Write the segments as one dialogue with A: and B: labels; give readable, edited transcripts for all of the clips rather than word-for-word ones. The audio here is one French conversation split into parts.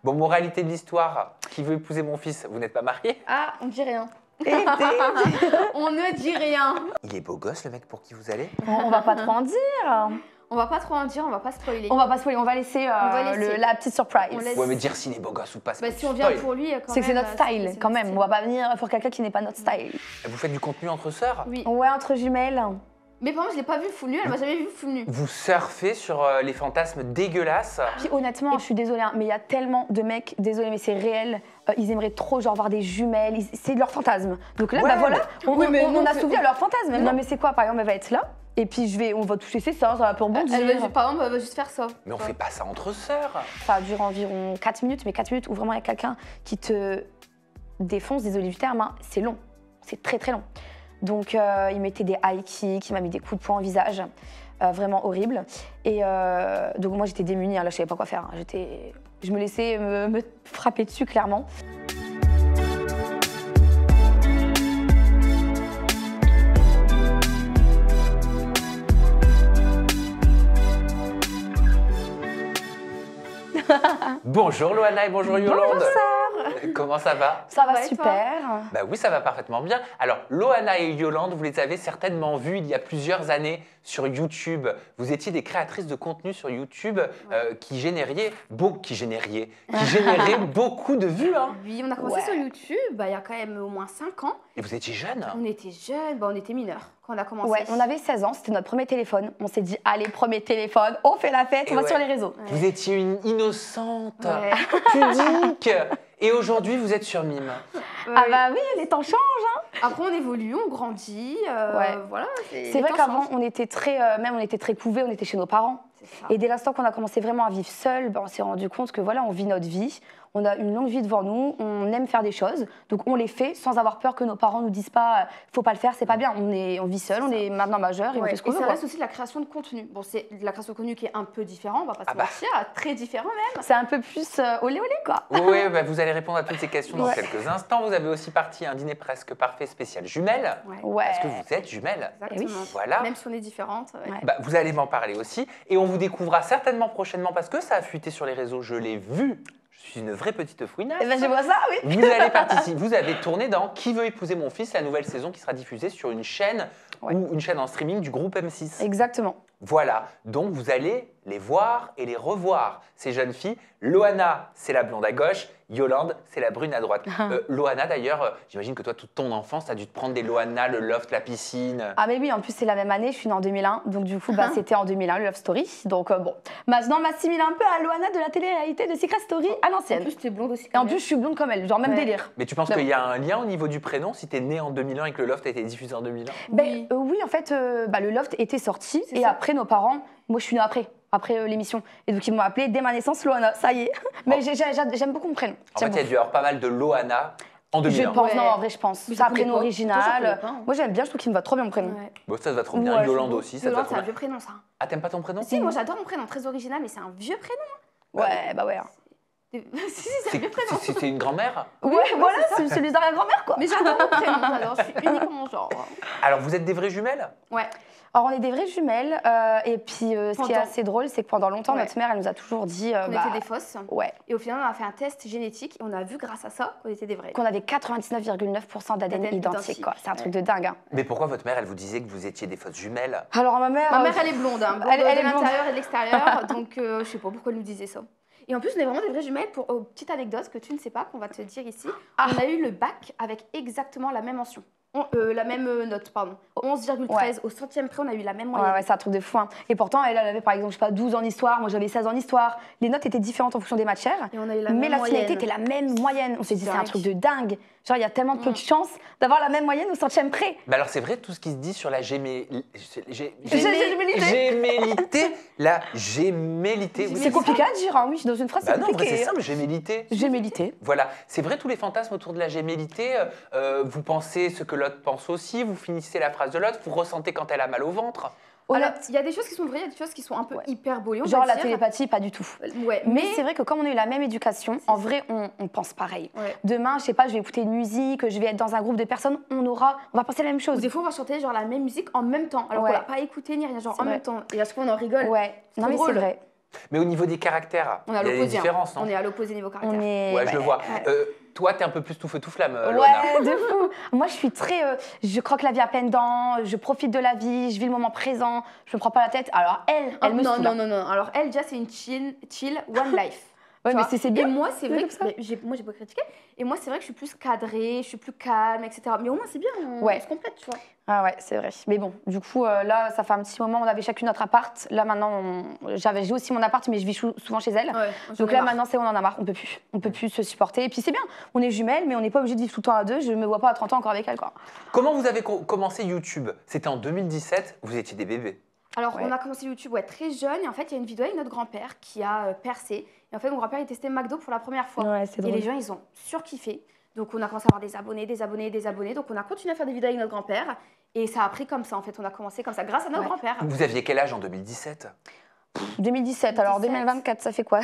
A: Bon, moralité de l'histoire, qui veut épouser mon fils, vous n'êtes pas marié?
B: Ah, on dit rien. On ne dit rien.
A: Il est beau gosse, le mec pour qui vous allez?
C: On va pas trop en dire.
B: On va pas trop en dire, on va pas spoiler.
C: On va pas spoiler, on va laisser, la petite surprise.
B: On laisse-
A: Ouais, mais dire s'il est beau gosse ou pas,
B: Bah,
A: c'est
B: si on vient pour lui, quand
C: C'est que c'est
B: même,
C: notre style,
B: c'est
C: quand
B: notre
C: même. On va pas venir pour quelqu'un qui n'est pas notre style.
A: Vous faites du contenu entre sœurs?
B: Oui.
C: Ouais, entre jumelles.
B: Mais par contre, je l'ai pas vu full nu, elle m'a jamais vu full nu.
A: Vous surfez sur les fantasmes dégueulasses?
C: Puis honnêtement, je suis désolée, hein, mais il y a tellement de mecs, désolée, mais c'est réel, ils aimeraient trop genre voir des jumelles, c'est leur fantasme. Donc là,
A: Ouais,
C: bah voilà,
B: Oui, mais
C: on
B: non,
C: a
B: c'est-
C: souvi à leur fantasme. Non mais c'est quoi, par exemple, elle va être là, et puis on va toucher ses seins, ça va pour rebondir.
B: Par exemple, elle va juste faire ça.
A: Mais on fait pas ça entre sœurs.
C: Ça dure environ 4 minutes, mais 4 minutes où vraiment il y a quelqu'un qui te défonce, désolé du terme, hein, c'est long, c'est très très long. Donc il mettait des high kicks, il m'a mis des coups de poing au visage, vraiment horrible. Et donc moi j'étais démunie, hein, là je savais pas quoi faire, hein. Je me laissais me frapper dessus clairement.
A: Bonjour Loana et bonjour Yolande.
C: Bonjour Sarah.
A: Comment ça va?
C: Ça va
B: Ouais,
C: super.
A: Bah oui, ça va parfaitement bien. Alors, Loana et Yolande, vous les avez certainement vues il y a plusieurs années sur YouTube. Vous étiez des créatrices de contenu sur YouTube qui généraient beaucoup de vues. Hein.
B: Oui, on a commencé
C: Ouais.
B: sur YouTube il y a quand même au moins 5 ans.
A: Et vous étiez jeune.
B: On était jeunes, on était mineurs quand on a commencé.
C: Ouais, on avait 16 ans, c'était notre premier téléphone. On s'est dit, allez, premier téléphone, on fait la fête,
A: Et
C: on va
A: ouais.
C: sur les réseaux.
A: Vous étiez une innocente,
B: Ouais.
A: pudique. Et aujourd'hui, vous êtes sur Mime.
C: Ah bah oui, les temps changent.
B: Après, on évolue, on grandit.
C: Ouais.
B: Voilà.
C: C'est vrai qu'avant, on était très couvés, on était chez nos parents.
B: C'est ça.
C: Et dès l'instant qu'on a commencé vraiment à vivre seul, on s'est rendu compte que voilà, on vit notre vie, on a une longue vie devant nous, on aime faire des choses, donc on les fait sans avoir peur que nos parents nous disent pas faut pas le faire, c'est pas bien. On vit seul, on est maintenant majeur et on
B: Ouais,
C: fait ce qu'on
B: et
C: veut.
B: ça
C: quoi.
B: reste aussi de la création de contenu. Bon, c'est de la création de contenu qui est un peu différent, on va pas
A: Ah
B: se
A: bah.
B: mentir, très différent même.
C: C'est un peu plus olé olé quoi.
A: Oui, bah, vous allez répondre à toutes ces questions dans
C: Ouais.
A: quelques instants. Vous avez aussi parti à un dîner presque parfait spécial jumelles.
C: Ouais.
A: Parce que vous êtes jumelles.
B: Exactement.
C: oui.
A: Voilà.
B: Même si on est différentes.
C: Ouais.
A: Bah, vous allez m'en parler aussi. Et on vous découvrira certainement prochainement parce que ça a fuité sur les réseaux. Je l'ai vu. Je suis une vraie petite fouinasse.
C: Eh ben je vois ça, oui.
A: Vous allez participer. Vous avez tourné dans Qui veut épouser mon fils, la nouvelle saison qui sera diffusée sur une chaîne
C: Ouais.
A: ou une chaîne en streaming du groupe M6.
C: Exactement.
A: Voilà. Donc vous allez les voir et les revoir. Ces jeunes filles. Loana, c'est la blonde à gauche. Yolande, c'est la brune à droite. Loana, d'ailleurs, j'imagine que toi, toute ton enfance, tu as dû te prendre des Loana, le loft, la piscine.
C: Ah mais oui, en plus c'est la même année, je suis née en 2001, donc du coup c'était en 2001 le Love Story. Donc bon, maintenant on m'assimile un peu à Loana de la télé-réalité de Secret Story à
B: En
C: l'ancienne.
B: plus, t'es blonde aussi.
C: Et en plus je suis blonde comme elle, genre même
B: Ouais.
C: délire.
A: Mais tu penses
C: Bah
A: qu'il y a un lien au niveau du prénom si tu es né en 2001 et que le loft a été diffusé en 2001?
B: Oui.
C: Oui, en fait, le Loft était sorti
B: C'est
C: et
B: ça.
C: après nos parents, moi je suis née après l'émission. Et donc ils m'ont appelée dès ma naissance Loana, ça y est. Mais j'aime beaucoup mon prénom.
A: En fait, il y a dû y avoir pas mal de Loana en
C: Je
A: 2001.
C: pense,
B: Ouais.
C: non, en vrai je pense.
B: Mais
C: C'est un
B: j'en connais
C: prénom
B: pas. Toi, j'en connais
C: original.
B: pas, hein.
C: Moi j'aime bien, je trouve qu'il me va trop bien mon prénom.
B: Ouais.
A: Bon, ça te va trop bien.
C: Ouais,
A: Yolande
C: c'est
A: aussi, ça te va
B: Yolande,
A: trop
B: c'est un
A: bien.
B: vieux prénom, ça.
A: Ah, t'aimes pas ton prénom?
B: Si, moi j'adore mon prénom, très original, mais c'est un vieux prénom.
C: Ouais, bah ouais.
B: Si, c'est un vieux prénom.
A: C'est une grand-mère?
C: Ouais, voilà, c'est celui de la grand-mère quoi.
B: Mais j'adore mon prénom, j'adore, je suis unique en mon genre.
A: Alors, vous êtes des vraies jumelles?
B: Ouais.
C: Alors on est des vraies jumelles et puis ce qui est
B: Pendant-
C: assez drôle, c'est que pendant longtemps,
B: Ouais.
C: notre mère, elle nous a toujours dit
B: On était des fausses.
C: ouais,
B: Et au final, on a fait un test génétique et on a vu grâce à ça qu'on était des vrais.
C: qu'on avait 99,9% d'ADN
B: D'ADN
C: identique
B: identique.
C: quoi. C'est un truc de dingue. Hein.
A: Mais pourquoi votre mère, elle vous disait que vous étiez des fausses jumelles?
C: Alors ma mère,
B: Ma mère, elle est blonde, hein, blonde
C: Elle est
B: de
C: blonde.
B: l'intérieur et de l'extérieur, donc je sais pas pourquoi elle nous disait ça. Et en plus, on est vraiment des vraies jumelles. Pour petite anecdote que tu ne sais pas, qu'on va te dire ici,
C: Ah.
B: on a eu le bac avec exactement la même mention. La même note, pardon. 11,13
C: Ouais.
B: au centième près, on a eu la même
C: Ouais,
B: moyenne.
C: ouais, c'est un truc de fou. Hein. Et pourtant, elle avait par exemple, je sais pas, 12 en histoire, moi j'avais 16 en histoire. Les notes étaient différentes en fonction des matières,
B: Et on a eu la
C: mais
B: même
C: la
B: moyenne.
C: finalité était la même moyenne. On s'est dit, c'est un
B: Dingue.
C: truc de dingue. Genre, il y a tellement peu de chance d'avoir la même moyenne au centième près.
A: Mais alors, c'est vrai tout ce qui se dit sur la gémellité.
C: Gémellité.
A: La gémellité. oui.
C: C'est compliqué à dire, hein, oui, dans une phrase,
A: Bah
C: c'est
A: non, en vrai,
C: compliqué.
A: c'est
C: hein.
A: simple, gémellité.
C: Gémellité.
A: Voilà, c'est vrai tous les fantasmes autour de la gémellité. Vous pensez ce que l'autre pense aussi, vous finissez la phrase de l'autre, vous ressentez quand elle a mal au ventre.
B: Alors, il y a des choses qui sont vraies, il y a des choses qui sont un peu hyperbolées, on
C: Genre
B: va
C: la
B: dire.
C: télépathie, pas du tout.
B: Ouais,
C: Mais c'est vrai que comme on a eu la même éducation, en vrai, on pense pareil.
B: Ouais.
C: Demain, je sais pas, je vais écouter une musique, je vais être dans un groupe de personnes, on va penser la même
B: Ou
C: chose.
B: des fois, on va chanter genre la même musique en même temps, alors
C: Ouais.
B: qu'on l'a pas écouté ni rien, genre
C: C'est
B: en
C: vrai.
B: même temps. Et à ce qu'on en rigole.
C: Ouais, non
B: trop
C: mais c'est
B: drôle.
C: vrai.
A: Mais au niveau des caractères,
B: On est à
A: il y a des
B: l'opposé.
A: différences, non?
B: On est à l'opposé niveau caractère.
C: On est...
A: Ouais, je le vois. Toi, t'es un peu plus tout feu tout flamme, Loana.
C: Ouais, de fou. Moi, je suis très. Je croque la vie à pleines dents, je profite de la vie, je vis le moment présent, je me prends pas la tête. Alors, elle me
B: non,
C: saoule.
B: non. Alors, elle, déjà, c'est une chill one life.
C: Ouais,
B: Tu
C: mais
B: vois.
C: c'est bien.
B: Et moi, c'est vrai
C: comme
B: que
C: ça.
B: moi, j'ai pas critiqué. Et moi, c'est vrai que je suis plus cadrée, je suis plus calme, etc. Mais au moins, c'est bien, on se complète, tu vois.
C: Ah ouais, c'est vrai. Mais bon, du coup, là, ça fait un petit moment, on avait chacune notre appart. Là, maintenant, j'ai aussi mon appart, mais je vis souvent chez elle.
B: Ouais,
C: Donc là, maintenant, on en a marre, on peut plus. On peut plus se supporter. Et puis c'est bien, on est jumelles, mais on n'est pas obligé de vivre tout le temps à deux. Je me vois pas à 30 ans encore avec elle, quoi.
A: Comment vous avez commencé YouTube? C'était en 2017, vous étiez des bébés.
B: Alors,
C: Ouais.
B: on a commencé YouTube très jeune. Et en fait, il y a une vidéo avec notre grand-père qui a percé. Et en fait, mon grand-père, il testait McDo pour la première fois.
C: Ouais, c'est
B: Et
C: drôle.
B: les gens, ils ont surkiffé. Donc, on a commencé à avoir des abonnés. Donc, on a continué à faire des vidéos avec notre grand-père. Et ça a pris comme ça, en fait. On a commencé comme ça, grâce à notre
C: Ouais.
B: grand-père.
A: Vous aviez quel âge en 2017?
C: 2017, alors 2024, ça fait quoi?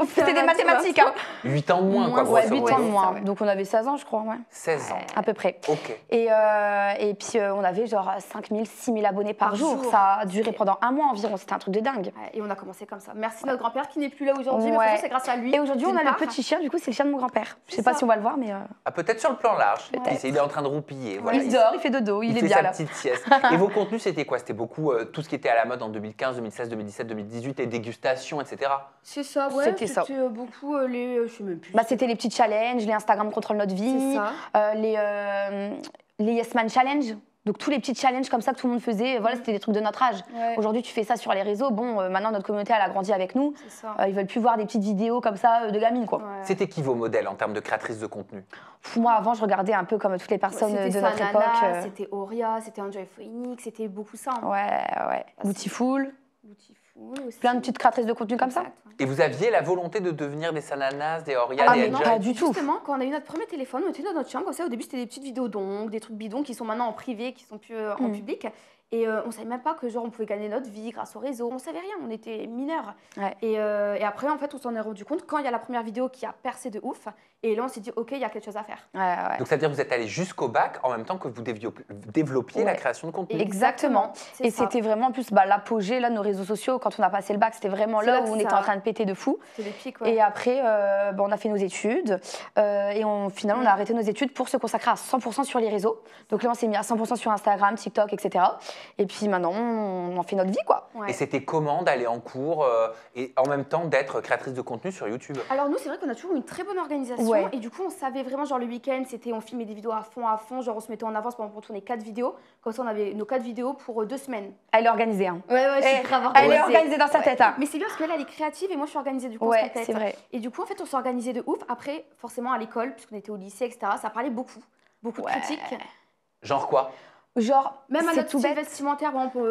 C: C'était des
B: Ouais,
C: mathématiques, hein.
A: 8 ans de moins, quoi,
C: Ouais,
A: grosso
C: 8
A: modo.
C: ans de moins.
B: ouais.
C: Donc on avait 16 ans, je crois, ouais.
A: 16 ans.
C: À peu près.
A: Ok.
C: Et puis on avait genre 5000, 6000 abonnés par jour. Ça a duré pendant un mois environ, c'était un truc de dingue.
B: Ouais, et on a commencé comme ça. Merci notre grand-père qui n'est plus là aujourd'hui, mais
C: Ouais.
B: franchement, c'est grâce à lui.
C: Et aujourd'hui, on a
B: d'une
C: le
B: part.
C: petit chien, du coup, c'est le chien de mon grand-père. Je sais
B: C'est
C: pas
B: ça.
C: si on va le voir, mais
A: Ah, peut-être sur le plan large.
B: Peut-être.
A: Il est en train de roupiller. Voilà,
C: il dort, il fait dodo, il est
A: fait
C: bien
A: sa
C: là.
A: petite sieste. Et vos contenus, c'était quoi? C'était beaucoup tout ce qui était à la mode en 2015, 2016, 2017, 2018, les dégustations, etc.
B: C'est ça, ouais.
C: C'était ça.
B: Beaucoup les. Je sais même plus.
C: Bah, c'était les petits challenges, les Instagram contrôle notre
B: C'est
C: vie,
B: ça.
C: les Yes Man Challenge. Donc tous les petits challenges comme ça que tout le monde faisait, voilà, c'était des trucs de notre âge.
B: Ouais.
C: Aujourd'hui, tu fais ça sur les réseaux. Bon, maintenant notre communauté elle a grandi avec nous.
B: C'est ça.
C: Ils veulent plus voir des petites vidéos comme ça de gamines, quoi.
B: Ouais.
A: C'était qui vos modèles en termes de créatrices de contenu?
C: Moi, avant, je regardais un peu comme toutes les personnes
B: C'était
C: de notre
B: Sanana,
C: époque.
B: C'était Auria, c'était Enjoy Phoenix, c'était beaucoup ça. hein.
C: Ouais. Beautiful.
B: Beautiful aussi.
C: Plein de petites créatrices de contenu comme ça.
B: Exact, ouais.
A: Et vous aviez la volonté de devenir des Sananas, des Oria,
C: Ah,
A: des
C: mais non,
A: Enjoy?
C: pas du tout.
B: Justement, quand on a eu notre premier téléphone, on était dans notre chambre. Comme ça, au début, c'était des petites vidéos d'ongles, des trucs bidons qui sont maintenant en privé, qui sont plus en public. Et on savait même pas que genre on pouvait gagner notre vie grâce au réseau. On savait rien, on était mineurs.
C: Ouais.
B: Et après, en fait, on s'en est rendu compte quand il y a la première vidéo qui a percé de ouf. Et là, on s'est dit, ok, il y a quelque chose à faire.
C: Ouais.
A: Donc, c'est-à-dire que vous êtes allé jusqu'au bac en même temps que vous développiez la
C: Ouais.
A: création de contenu.
C: Exactement.
B: C'est
C: Et
B: ça.
C: c'était vraiment en plus l'apogée là, de nos réseaux sociaux. Quand on a passé le bac, c'était vraiment
B: C'est
C: là
B: là
C: où
B: que
C: on
B: ça-
C: était en train de péter de fou.
B: C'était l'épique, ouais.
C: Et après, on a fait nos études. Et finalement, on a arrêté nos études pour se consacrer à 100% sur les réseaux. Donc là, on s'est mis à 100% sur Instagram, TikTok, etc. Et puis maintenant, on en fait notre vie, quoi.
B: Ouais.
A: Et c'était comment d'aller en cours et en même temps d'être créatrice de contenu sur YouTube?
B: Alors nous, c'est vrai qu'on a toujours eu une très bonne organisation.
C: Ouais.
B: Et du coup, on savait vraiment, genre le week-end, on filmait des vidéos à fond. Genre on se mettait en avance pour tourner 4 vidéos. Comme ça, on avait nos 4 vidéos pour 2 semaines.
C: Elle est organisée, hein.
B: Ouais, je suis
C: Eh,
B: grave
C: elle est organisée dans sa tête, hein.
B: Mais c'est bien parce qu'elle, elle est créative et moi, je suis organisée du coup, on se
C: Ouais,
B: complète.
C: c'est vrai.
B: Et du coup, en fait, on s'est organisé de ouf. Après, forcément, à l'école, puisqu'on était au lycée, etc., ça parlait beaucoup. Beaucoup de
C: Ouais.
B: critiques.
A: Genre quoi?
C: Genre,
B: Même à
C: c'est
B: notre
C: tout
B: style
C: bête.
B: vestimentaire, par exemple,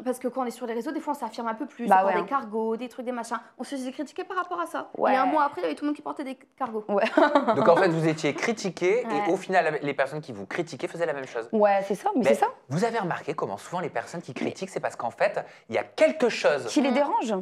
B: parce que quand on est sur les réseaux, des fois on s'affirme un peu plus,
C: Bah
B: on porte
C: ouais,
B: des cargos, des trucs, des machins. On se faisait critiquer par rapport à ça.
C: Ouais.
B: Et un mois après, il y avait tout le monde qui portait des cargos.
A: Donc en fait, vous étiez critiqué
B: Ouais.
A: et au final, les personnes qui vous critiquaient faisaient la même chose.
C: Ouais, c'est ça, mais
A: Mais
C: c'est ça.
A: Vous avez remarqué comment souvent les personnes qui critiquent, c'est parce qu'en fait, il y a quelque chose
C: Qui les dérange.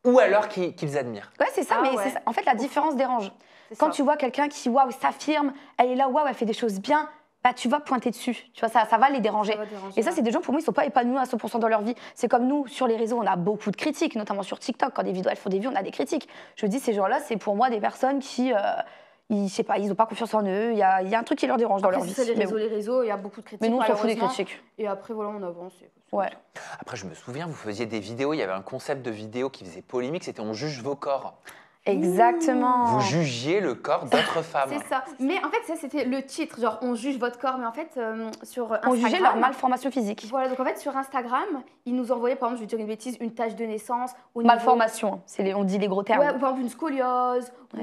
A: ou alors qu'ils admirent.
C: Ouais, c'est ça,
B: Ah
C: mais
B: ouais.
C: c'est ça. En fait, la différence dérange.
B: C'est
C: Quand
B: ça.
C: tu vois quelqu'un qui, waouh, s'affirme, elle est là, waouh, elle fait des choses bien, bah, tu vas pointer dessus. Tu vois, ça va les déranger.
B: Ça va déranger,
C: Et ça,
B: ouais.
C: c'est des gens, pour moi, ils sont pas épanouis à 100% dans leur vie. C'est comme nous, sur les réseaux, on a beaucoup de critiques, notamment sur TikTok. Quand des vidéos, elles font des vues, on a des critiques. Je dis, ces gens-là, c'est pour moi des personnes qui, je sais pas, ils ont pas confiance en eux. Il y a un truc qui leur dérange dans
B: Après,
C: leur vie.
B: c'est ça,
C: Mais bon.
B: les réseaux, il y a beaucoup de critiques.
C: Mais nous, on s'en fout des
B: malheureusement.
C: critiques.
B: Et après, voilà, on avance.
C: Ouais.
A: Après, je me souviens, vous faisiez des vidéos, il y avait un concept de vidéo qui faisait polémique, c'était on juge vos corps.
C: Exactement.
A: Vous jugiez le corps d'autres femmes.
B: C'est ça. Mais en fait, ça, c'était le titre. Genre, on juge votre corps. Mais en fait, sur Instagram.
C: On jugeait leur malformation physique.
B: Voilà, donc en fait, sur Instagram, ils nous envoyaient, par exemple, je vais dire une bêtise, une tache de naissance. Au niveau-
C: Malformation, on dit les gros termes.
B: Ouais, ou par exemple une scoliose, ou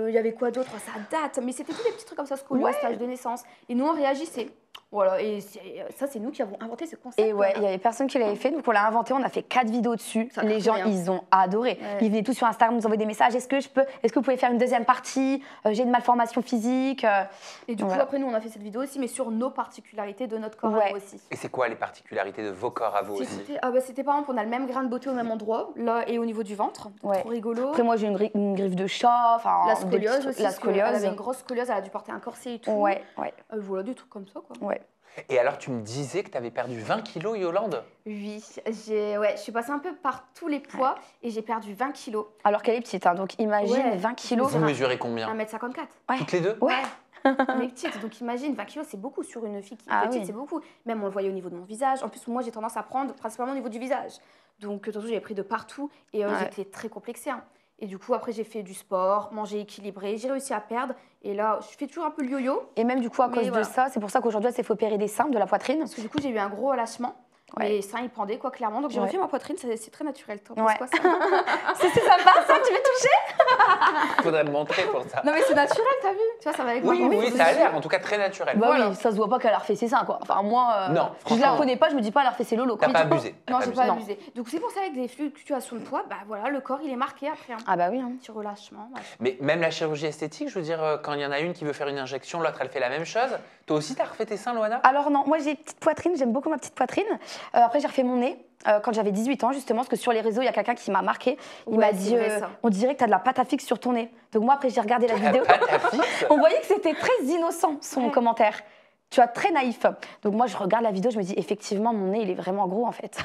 B: il y avait quoi d'autre? Ça date, mais c'était tous des petits trucs comme ça, scoliose,
C: Ouais.
B: tache de naissance. Et nous, on réagissait. Voilà, et ça, c'est nous qui avons inventé ce concept.
C: Et ouais, il y avait personne qui l'avait fait, donc on l'a inventé, on a fait 4 vidéos dessus.
B: Ça
C: Les
B: coûte
C: gens,
B: rien.
C: ils ont adoré.
B: Ouais.
C: Ils venaient tous sur Instagram nous envoyer des messages. Est-ce que vous pouvez faire une deuxième partie? J'ai une malformation physique.
B: Et du coup,
C: Voilà.
B: après, nous, on a fait cette vidéo aussi, mais sur nos particularités de notre corps à
C: Ouais.
B: nous aussi.
A: Et c'est quoi les particularités de vos corps à vous aussi?
B: C'était par exemple, on a le même grain de beauté au même endroit, là, et au niveau du ventre.
C: Ouais.
B: Trop rigolo.
C: Après, moi, j'ai une griffe de chat. Enfin,
B: La
C: des petits
B: scoliose
C: trucs-
B: aussi.
C: La
B: parce qu'elle avait
C: scoliose.
B: une grosse scoliose, elle a dû porter un corset et tout.
C: Ouais.
B: Voilà, des trucs comme ça, quoi.
C: Ouais.
A: Et alors, tu me disais que tu avais perdu 20 kilos, Yolande?
B: Oui, je suis passée un peu par tous les poids et j'ai perdu 20 kilos.
C: Alors qu'elle est petite, hein, donc imagine
B: Ouais.
C: 20 kilos.
A: Vous mesurez combien?
B: 1m54.
C: Ouais.
A: Toutes les deux?
C: Ouais.
B: On est petite, donc imagine, 20 kilos, c'est beaucoup sur une fille qui est
C: Ah
B: petite,
C: oui.
B: c'est beaucoup. Même on le voyait au niveau de mon visage. En plus, moi, j'ai tendance à prendre principalement au niveau du visage. Donc, de toute façon, j'avais pris de partout et
C: Ouais.
B: j'étais très complexée, hein. Et du coup, après, j'ai fait du sport, manger équilibré, j'ai réussi à perdre. Et là, je fais toujours un peu le yo-yo.
C: Et même du coup, à
B: Mais
C: cause
B: voilà.
C: de ça, c'est pour ça qu'aujourd'hui, elle s'est fait opérer des seins, de la poitrine.
B: Parce que du coup, j'ai eu un gros relâchement.
C: Ouais.
B: Les seins, ils pendaient, quoi, clairement. Donc, j'ai
C: Ouais.
B: refait ma poitrine, c'est très naturel. T'en
C: Ouais.
B: penses quoi, ça?
C: C'est sympa, ça, tu veux toucher?
A: Faudrait me montrer pour ça.
B: Non, mais c'est naturel, t'as vu? Tu vois, ça va avec
A: Oui,
B: moi.
A: oui, ça a l'air en tout cas très naturel.
C: Bah
B: Voilà.
C: oui, ça se voit pas qu'elle a refait ses seins, quoi. Enfin, moi,
A: Non,
C: je la
A: franchement.
C: connais pas, je me dis pas, elle a refait ses lolos, quoi.
A: T'as pas abusé.
B: Non,
A: T'as
B: j'ai
A: pas
B: pas
A: abusé.
B: abusé. Donc, c'est pour ça, avec des fluctuations de poids, bah voilà, le corps, il est marqué après. Hein.
C: Ah bah oui, hein.
B: Petit relâchement. Ouais.
A: Mais même la chirurgie esthétique, je veux dire, quand il y en a une qui veut faire une injection, l'autre elle fait la même chose. Toi aussi, t'as refait tes seins, Loana?
C: Alors non, moi j'ai une petite poitrine, j'aime beaucoup ma petite poitrine. Après j'ai refait mon nez quand j'avais 18 ans justement, parce que sur les réseaux il y a quelqu'un qui m'a marqué. Il
B: Ouais,
C: m'a
B: c'est
C: dit,
B: vrai, ça.
C: on dirait que t'as de la pâte à fixe sur ton nez. Donc moi après j'ai regardé la
A: La
C: vidéo,
A: pâte à fixe.
C: on voyait que c'était très innocent son
B: Ouais.
C: commentaire. Tu vois, très naïf. Donc moi je regarde la vidéo, je me dis effectivement mon nez il est vraiment gros en fait.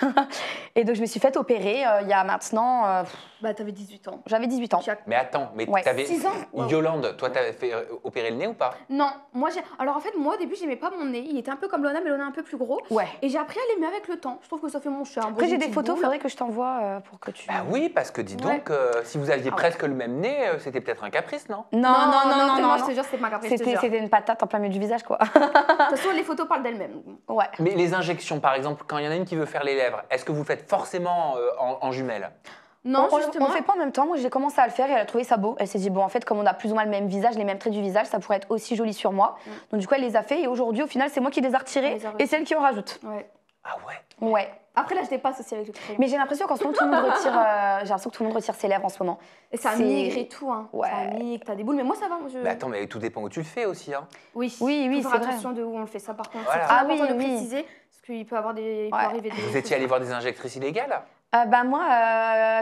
C: Et donc je me suis fait opérer il y a maintenant,
B: Bah, t'avais 18 ans.
C: j'avais 18 ans.
B: Tu as
A: Mais attends, mais
C: Ouais.
A: t'avais.
B: 6 ans. Wow.
A: Yolande, toi, t'avais fait opérer le nez ou pas?
B: Non, moi j'ai. Alors en fait, moi au début, j'aimais pas mon nez. Il était un peu comme Lona, mais Lona un peu plus gros.
C: Ouais.
B: Et j'ai appris à l'aimer avec le temps. Je trouve que ça fait mon charme.
C: Après j'ai des
B: Petite
C: photos,
B: boule.
C: faudrait que je t'envoie pour que tu...
A: Bah oui, parce que dis donc, si vous aviez
C: Ah ouais.
A: presque le même nez, c'était peut-être un caprice, non?
C: Non, non, non, non,
B: moi,
C: non.
B: je te jure, c'était ma caprice. je te jure.
C: C'était une patate en plein milieu du visage quoi.
B: De toute façon, les photos parlent d'elles-mêmes.
C: Ouais.
A: Mais les injections, par exemple, quand il y en a une qui veut faire les lèvres, est-ce que vous le faites forcément en jumelles?
B: Non,
C: on
B: justement.
C: le fait pas en même temps. Moi, j'ai commencé à le faire et elle a trouvé ça beau. Elle s'est dit, bon, en fait, comme on a plus ou moins le même visage, les mêmes traits du visage, ça pourrait être aussi joli sur moi. Donc, du coup, elle les a fait et aujourd'hui, au final, c'est moi qui les ai retirés
B: Elle les a
C: et c'est elle qui en rajoute.
B: Ouais.
A: Ah ouais?
C: Ouais.
B: Après, là, je dépasse aussi avec le crayon.
C: Mais j'ai l'impression qu'en ce moment, tout le monde retire, j'ai l'impression que tout le monde retire ses lèvres en ce moment.
B: Et ça
C: c'est-
B: migre et tout. Hein.
C: Ouais.
B: Ça migre, t'as des boules. Mais moi, ça va.
A: Mais attends, mais tout dépend où tu le fais aussi, hein.
B: Oui,
C: Oui, oui,
B: faut
C: c'est
B: faire
C: vrai.
B: attention de où on le fait, ça par contre.
A: Voilà.
B: C'est très
C: Ah oui,
B: important de
C: oui.
B: préciser, parce qu'il peut avoir des... il peut
C: Ouais.
B: arriver des...
A: Vous étiez allé voir des injectrices illégales?
C: Bah moi,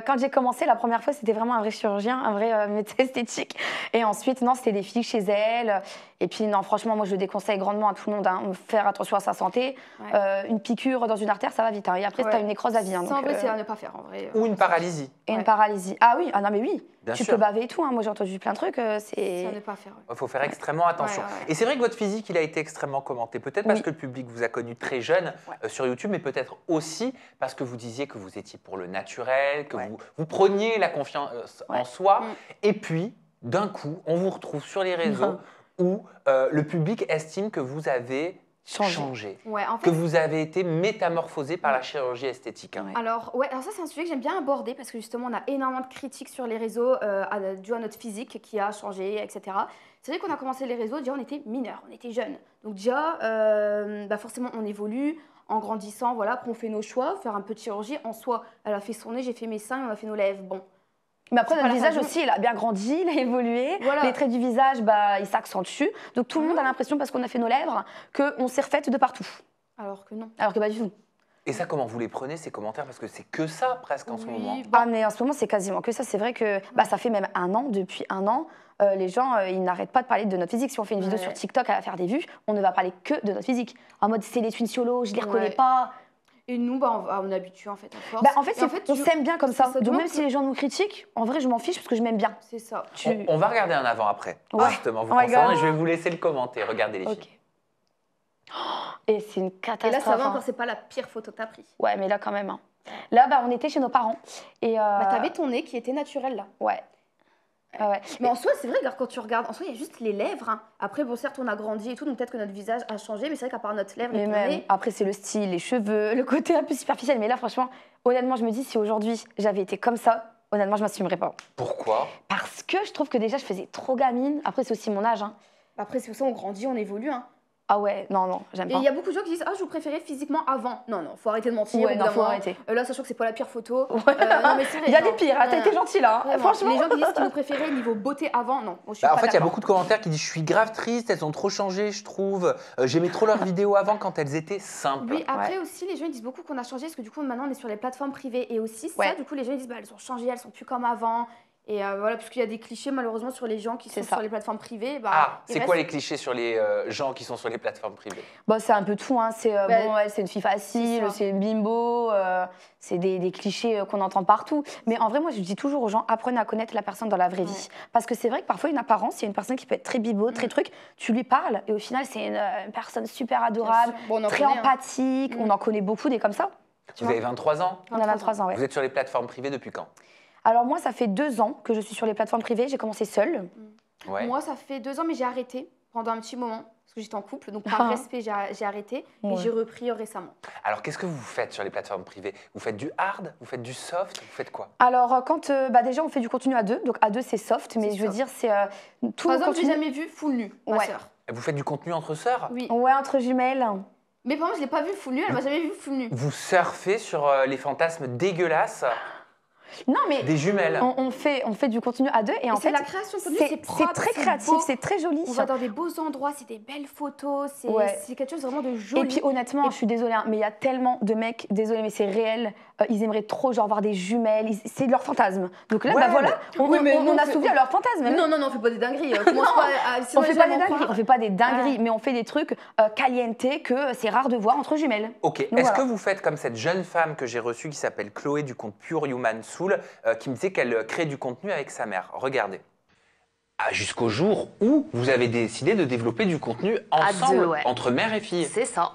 C: quand j'ai commencé la première fois, c'était vraiment un vrai chirurgien, un vrai médecin esthétique. Et ensuite, non, c'était des filles chez elle. Et puis, non, franchement, moi, je le déconseille grandement à tout le monde. Hein, faire attention à sa santé.
B: Ouais.
C: Une piqûre dans une artère, ça va vite. Hein. Et après,
B: Ouais.
C: t'as une nécrose à vie. Hein,
B: Ça, en
C: donc,
B: vrai, c'est à ne pas faire, en vrai.
A: Ou une paralysie?
C: et une
B: Ouais.
C: paralysie. Ah oui, ah non, mais oui.
A: Bien
C: Tu
A: sûr.
C: peux baver et tout. Hein. Moi, j'ai entendu plein de trucs.
B: C'est
C: C'est...
B: à ne pas faire. Ouais.
A: Il faut faire extrêmement attention.
B: Ouais, ouais, ouais.
A: Et c'est vrai que votre physique, il a été extrêmement commenté. Peut-être parce
C: Oui.
A: que le public vous a connu très jeune
C: Ouais.
A: sur YouTube, mais peut-être aussi parce que vous disiez que vous étiez pour le naturel, que
C: Ouais.
A: vous preniez la confiance en
C: Ouais.
A: soi.
B: Mm.
A: Et puis, d'un coup, on vous retrouve sur les réseaux où le public estime que vous avez changé,
B: Ouais, en
A: que
B: fait,
A: vous avez été métamorphosé par la chirurgie esthétique. hein.
C: Ouais.
B: alors ça c'est un sujet que j'aime bien aborder parce que justement on a énormément de critiques sur les réseaux dû à notre physique qui a changé, etc. C'est vrai qu'on a commencé les réseaux, déjà on était mineurs, on était jeunes. Donc déjà, bah forcément on évolue en grandissant, voilà, après on fait nos choix, faire un peu de chirurgie. En soi, elle a fait son nez, j'ai fait mes seins, on a fait nos lèvres. Bon,
C: Mais après,
B: C'est
C: notre
B: pas la
C: visage
B: fin du
C: aussi, il a bien grandi, il a évolué.
B: Voilà.
C: Les traits du visage, bah, ils s'accentuent. Donc tout le monde a l'impression, parce qu'on a fait nos lèvres, qu'on s'est refaite de partout.
B: alors que non.
C: Alors que pas du tout.
A: Et ça, comment vous les prenez, ces commentaires? Parce que c'est que ça, presque, en ce moment.
B: Oui,
C: Ah, mais en ce moment, c'est quasiment que ça. C'est vrai que bah, ça fait même un an, depuis un an, les gens, ils n'arrêtent pas de parler de notre physique. Si on fait une vidéo
B: Ouais.
C: sur TikTok à faire des vues, on ne va parler que de notre physique. En mode, c'est les twin solo, je les reconnais
B: Ouais.
C: pas.
B: Et nous, bah, on est habitués en fait à force.
C: Bah, en fait,
B: Et
C: on s'aime bien comme ça.
B: c'est ça,
C: Donc
B: nous,
C: même si les gens nous critiquent, en vrai, je m'en fiche parce que je m'aime bien.
B: C'est ça.
A: On va regarder un avant-après,
C: Ouais.
A: justement, vous
C: Oh my
A: concernant,
C: God.
A: et je vais vous laisser le commenter. Regardez les filles.
C: Ok. Et c'est une
B: Et
C: catastrophe.
B: là, ça va
C: hein.
B: encore, c'est pas la pire photo que t'as prise.
C: Ouais, mais là, quand même. Hein. Là, bah, on était chez nos parents. Et
B: Bah, t'avais ton nez qui était naturel là.
C: Ouais. Ah ouais.
B: Mais en soi, c'est vrai, quand tu regardes, en soi, il y a juste les lèvres. Hein. Après, bon, certes, on a grandi et tout, donc peut-être que notre visage a changé, mais c'est vrai qu'à part notre lèvre et
C: Mais
B: ton
C: même,
B: nez,
C: après, c'est le style, les cheveux, le côté un peu superficiel. Mais là, franchement, honnêtement, je me dis, si aujourd'hui j'avais été comme ça, honnêtement, je m'assumerais pas.
A: Pourquoi?
C: Parce que je trouve que déjà, je faisais trop gamine. Après, c'est aussi mon âge. Hein.
B: après, c'est pour ça on grandit, on évolue. Hein.
C: Ah ouais, non, j'aime
B: Et
C: pas.
B: il y a beaucoup de gens qui disent, ah, je vous préférais physiquement avant. Non, faut arrêter de mentir.
C: Ouais,
B: au bout
C: non,
B: d'un
C: faut
B: moment.
C: arrêter.
B: Là, sachant que c'est pas la pire photo.
C: Ouais.
B: Non, mais c'est vrai,
C: Il y a
B: non.
C: des pires, hein. T'as été gentil là. Hein.
B: Vraiment.
C: Franchement.
B: Les gens qui disent qu'ils nous préféraient niveau beauté avant, non. Moi, je suis
A: Bah, en
B: pas
A: fait, il y a
B: d'accord.
A: beaucoup de commentaires qui disent « Je suis grave triste, elles ont trop changé, je trouve. J'aimais trop leurs vidéos avant quand elles étaient simples.
B: Oui, après aussi, les gens ils disent beaucoup qu'on a changé parce que du coup, maintenant, on est sur les plateformes privées. Et aussi, ça,
C: Ouais.
B: du coup, les gens ils disent, bah, elles ont changé, elles sont plus comme avant. Et voilà, parce qu'il y a des clichés malheureusement sur les gens qui sont sur les plateformes privées. Bah,
A: Ah, c'est quoi les clichés sur les gens qui sont sur les plateformes privées?
C: Bon, c'est un peu tout, hein. C'est bon, elle, c'est une fille
B: c'est
C: facile,
B: ça.
C: c'est une bimbo, c'est des clichés qu'on entend partout. Mais en vrai, moi, je dis toujours aux gens, apprenez à connaître la personne dans la vraie vie. Parce que c'est vrai que parfois, une apparence, il y a une personne qui peut être très bibo, très truc, tu lui parles et au final, c'est une personne super adorable,
B: Bon, on en
C: très
B: connaît, hein.
C: empathique. On en connaît beaucoup des comme ça.
A: Vous avez 23 ans?
C: On a 23 ans, ouais.
A: Vous êtes sur les plateformes privées depuis quand?
C: Alors moi, ça fait 2 ans que je suis sur les plateformes privées. J'ai commencé seule.
A: Ouais.
B: Moi, ça fait 2 ans, mais j'ai arrêté pendant un petit moment. Parce que j'étais en couple, donc par respect, j'ai arrêté. Et j'ai repris récemment.
A: Alors, qu'est-ce que vous faites sur les plateformes privées? Vous faites du hard? Vous faites du soft? Vous faites quoi?
C: Alors, quand déjà, on fait du contenu à 2. Donc, à 2, c'est soft. Mais je veux dire, c'est tout
B: Par
C: le
B: exemple, j'ai
C: contenu.
B: jamais vu full nu, ma sœur.
A: Vous faites du contenu entre sœurs?
B: Oui.
C: Ouais, entre jumelles.
B: Mais par contre, je l'ai pas vu full nu, elle m'a jamais vu full nu.
A: Vous surfez sur les fantasmes dégueulasses
C: Non, mais
A: des jumelles?
C: on fait du contenu à 2 et en fait,
B: c'est la création de contenu, c'est propre,
C: très
B: c'est
C: créatif,
B: beau.
C: c'est très joli.
B: On va dans des beaux endroits, c'est des belles photos, c'est quelque chose vraiment de joli.
C: Et puis honnêtement, je suis désolée, hein, mais il y a tellement de mecs, désolée, mais c'est réel, ils aimeraient trop genre voir des jumelles, c'est leur fantasme. Donc là,
A: Ouais,
C: bah voilà,
B: mais
C: on a assouvi à leur fantasme.
B: Non, on fait pas des dingueries. Commence pas
C: On fait pas des dingueries, on fait pas des dingueries, mais on fait des trucs caliente que c'est rare de voir entre jumelles.
A: Ok,
C: Donc,
A: est-ce
C: voilà.
A: que vous faites comme cette jeune femme que j'ai reçue qui s'appelle Chloé du compte Pure Human Soul, qui me disait qu'elle crée du contenu avec sa mère? Regardez. Ah, jusqu'au jour où vous avez décidé de développer du contenu ensemble,
D: deux, ouais.
A: entre mère et fille.
D: C'est ça.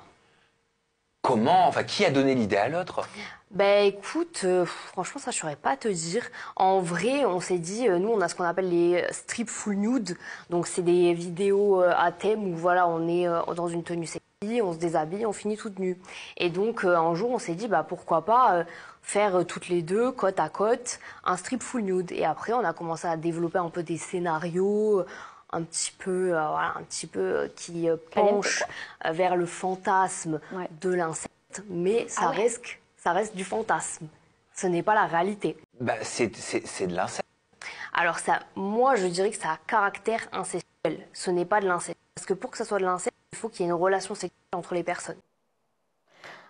A: Comment, enfin, qui a donné l'idée à l'autre?
D: Ben écoute, franchement ça je saurais pas te dire. En vrai, on s'est dit, nous on a ce qu'on appelle les strips full nude. Donc c'est des vidéos à thème où voilà, on est dans une tenue sexy, on se déshabille, on finit toute nue. Et donc un jour on s'est dit, bah pourquoi pas faire toutes les deux, côte à côte, un strip full nude. Et après on a commencé à développer un peu des scénarios un petit peu, voilà, un petit peu qui penchent vers le fantasme de l'inceste. Mais ça reste du fantasme. Ce n'est pas la réalité.
A: Bah, c'est de l'inceste.
D: Alors ça, moi, je dirais que ça a caractère incestuel. Ce n'est pas de l'inceste. Parce que pour que ça soit de l'inceste, il faut qu'il y ait une relation sexuelle entre les personnes.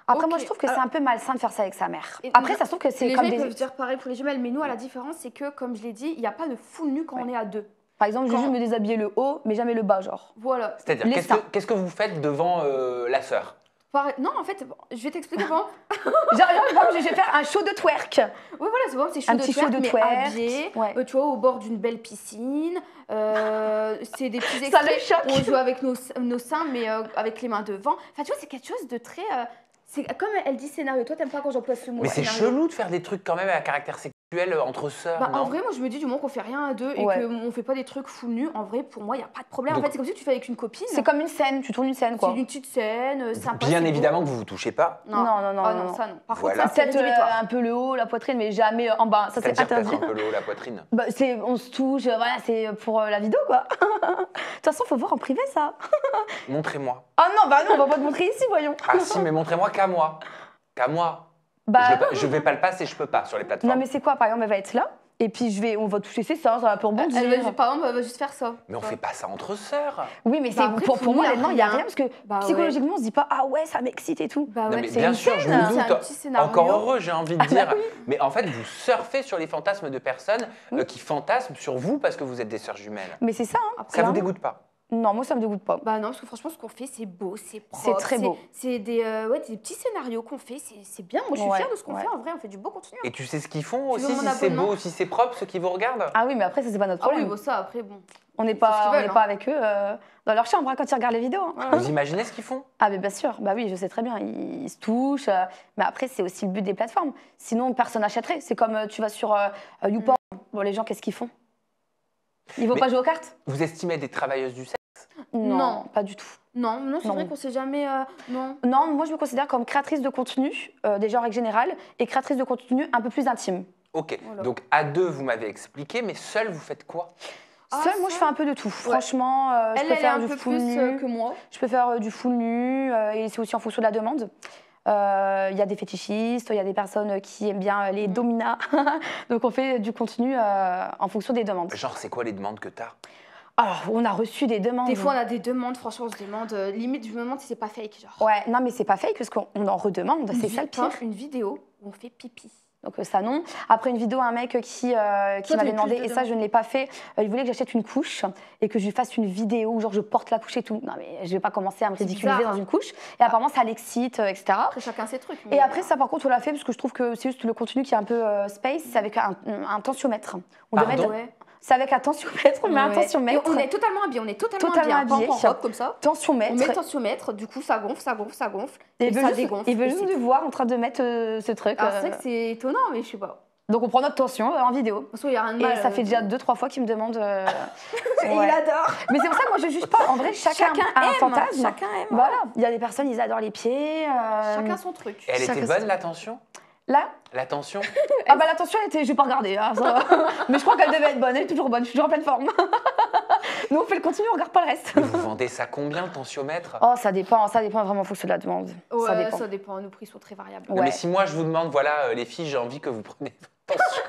C: Après,
B: Ok,
C: moi, je trouve que c'est un peu malsain de faire ça avec sa mère.
B: Et
C: Après, ça se trouve que c'est
B: les
C: comme
B: jumelles
C: des...
B: peuvent dire pareil pour les jumelles, mais nous, à la différence, c'est que, comme je l'ai dit, il n'y a pas de full nu quand on est à 2.
C: Par exemple, je me déshabiller le haut, mais jamais le bas, genre.
B: Voilà.
A: C'est-à-dire,
C: Les seins.
A: qu'est-ce que vous faites devant la sœur?
B: Non, en fait, je vais t'expliquer comment.
C: Genre, je vais faire un show de twerk.
B: Oui, voilà, c'est bon, c'est chaud
C: Un
B: de
C: petit
B: twerk,
C: show de
B: mais
C: twerk,
B: habillé,
C: ouais.
B: tu vois, au bord d'une belle piscine. C'est des petits
C: Ça le
B: extraits
C: choque.
B: où on joue avec nos seins, mais avec les mains devant. Enfin, tu vois, c'est quelque chose de très... c'est comme elle dit scénario. Toi, t'aimes pas quand j'emploie ce mot.
A: Mais c'est
B: scénario.
A: chelou de faire des trucs quand même à caractère sexuel entre sœurs,
B: Bah,
A: non?
B: en vrai, moi, je me dis du moment qu'on fait rien à 2 et
C: Ouais.
B: qu'on fait pas des trucs full nus, en vrai, pour moi, il n'y a pas de problème.
A: Donc-
B: En fait, c'est comme si tu fais avec une copine.
C: C'est comme une scène, tu tournes une scène,
B: C'est
C: quoi.
B: une petite scène, sympa.
A: Bien
B: c'est
A: évidemment
B: beau.
A: que vous vous touchez pas.
C: Non, non, non,
B: Ah
C: non.
B: ça non. Par
A: Voilà.
B: contre, ça, c'est
C: Peut-être
B: rédhibitoire.
C: un peu le haut, la poitrine, mais jamais en bas. Ça, c'est
A: C'est-à-dire peut-être
C: interdit.
A: un peu le haut, la poitrine.
C: Bah, on se touche, voilà, c'est pour la vidéo, quoi. De toute façon, faut voir en privé, ça.
A: Montrez-moi.
C: Ah non, bah non, on va pas te montrer ici, voyons.
A: Ah si, mais montrez-moi qu'à moi. Qu'à moi.
C: Bah,
A: Je vais pas le passer, je peux pas sur les plateformes.
C: non, mais c'est quoi, par exemple, elle va être là, et puis on va toucher ses seins, ça va pour rebondir.
B: Par exemple, elle va juste faire ça.
A: Mais on fait pas ça entre sœurs.
C: Oui, mais
B: Bah, après,
C: pour
B: pour
C: moi,
B: nous,
C: là-dedans, il n'y a
B: rien.
C: rien, parce que
B: Bah,
C: psychologiquement, on se dit pas, ah ouais, ça m'excite et tout.
B: Bah
A: Non,
B: ouais,
A: mais
C: c'est
A: bien
C: une
A: sûr, je
C: scène.
A: me
B: C'est
A: doute.
B: un petit scénario.
A: Encore heureux, j'ai envie de dire.
C: oui.
A: Mais en fait, vous surfez sur les fantasmes de personnes qui fantasment sur vous parce que vous êtes des sœurs jumelles.
C: Mais c'est ça, hein.
B: Après,
A: Ça vous
C: clairement.
A: dégoûte pas?
C: Non, moi, ça me dégoûte pas.
B: Bah non, parce que franchement, ce qu'on fait, c'est beau, c'est propre.
C: C'est très beau.
B: C'est des petits scénarios qu'on fait, c'est bien. Moi, je suis
C: Ouais,
B: fière de ce qu'on
C: ouais.
B: fait. En vrai, on fait du beau contenu.
A: Et tu sais ce qu'ils font
B: Tu
A: aussi,
B: veux mon
A: si c'est
B: abonnement
A: beau, si c'est propre, ceux qui vous regardent?
C: Ah oui, mais après, ça, c'est pas notre
B: Ah oui,
C: problème.
B: bon, ça, après, bon.
C: On n'est
B: Ils font ce
C: pas,
B: qu'ils
C: on
B: veulent,
C: n'est
B: hein.
C: pas avec eux dans leur chambre hein, quand ils regardent les vidéos. hein.
A: Vous imaginez ce qu'ils font?
C: Ah, mais bien sûr, bah oui, je sais très bien, ils se touchent. Mais après, c'est aussi le but des plateformes. Sinon, personne n'achèterait. C'est comme tu vas sur YouPorn. Bon, les gens, qu'est-ce qu'ils font? Ils vont
A: Mais-
C: pas jouer aux cartes?
A: Vous estimez des travailleuses du sexe?
C: Non, pas du tout.
B: Non, c'est
C: Non.
B: vrai qu'on s'est jamais. Non.
C: Non, moi, je me considère comme créatrice de contenu, déjà en règle générale, et créatrice de contenu un peu plus intime.
A: Ok,
B: Voilà.
A: donc à deux, vous m'avez expliqué, mais seule, vous faites quoi?
B: Ah,
C: Seule, moi,
B: ça
C: je fais un peu de tout. Franchement, je
B: Elle,
C: peux
B: elle est
C: faire
B: un
C: du
B: peu
C: full
B: plus
C: nu.
B: que moi.
C: Je peux faire du full nu et c'est aussi en fonction de la demande. Il y a des fétichistes, il y a des personnes qui aiment bien les dominas. Donc on fait du contenu en fonction des demandes.
A: Genre, c'est quoi les demandes que t'as?
C: Alors, on a reçu des demandes.
B: Des fois, on a des demandes, franchement, on se demande. Limite, je me demande si c'est pas fake. Genre.
C: Ouais, non, mais c'est pas fake parce qu'on en redemande, c'est ça le pire.
B: Une vidéo où on fait pipi.
C: Donc ça non. Après une vidéo, un mec qui m'avait demandé, et ça je ne l'ai pas fait, il voulait que j'achète une couche et que je lui fasse une vidéo où genre je porte la couche et tout. Non mais je vais pas commencer à me ridiculiser
B: bizarre,
C: dans une couche. Et apparemment ça l'excite, etc.
B: Après, chacun ses trucs.
C: Et après ça par contre on l'a fait parce que je trouve que c'est juste le contenu qui est un peu space, c'est avec un tensiomètre. On doit
A: Pardon
C: mettre... C'est avec un tensiomètre, on met un tensiomètre.
B: Et on est totalement habillés, on est totalement
C: habillés.
B: Pas en robe comme ça.
C: Tensiomètre.
B: On met le tensiomètre, du coup ça gonfle, ça gonfle, ça gonfle.
C: Et
B: ça dégonfle.
C: il veut juste nous voir en train de mettre ce truc.
B: Alors c'est vrai que c'est étonnant, mais je sais pas.
C: Donc on prend notre tension en vidéo.
B: De toute façon, il y a rien de
C: Et
B: mal.
C: ça fait déjà 2-3 fois qu'il me demande.
B: Il
C: Ouais.
B: adore.
C: Mais c'est pour ça que moi je juge pas. En vrai, chacun a un
B: aime,
C: fantasme.
B: chacun aime.
C: Voilà. Il y a des personnes, ils adorent les pieds.
B: Chacun son truc.
A: Et elle
C: Chacun
A: était
C: son-
A: bonne, l'attention?
C: Là,
A: L'attention?
C: ah bah l'attention elle était, je vais pas regarder. Hein, ça. Mais je crois qu'elle devait être bonne. Elle est toujours bonne. Je suis toujours en pleine forme. Nous on fait le continu, on regarde pas le reste.
A: Mais vous vendez ça combien, le tensiomètre?
C: Oh, ça dépend vraiment en fonction de la demande.
B: Ouais,
C: ça dépend.
B: Nos prix sont très variables.
A: Non,
C: Ouais.
A: mais si moi je vous demande, voilà, les filles, j'ai envie que vous preniez votre tension,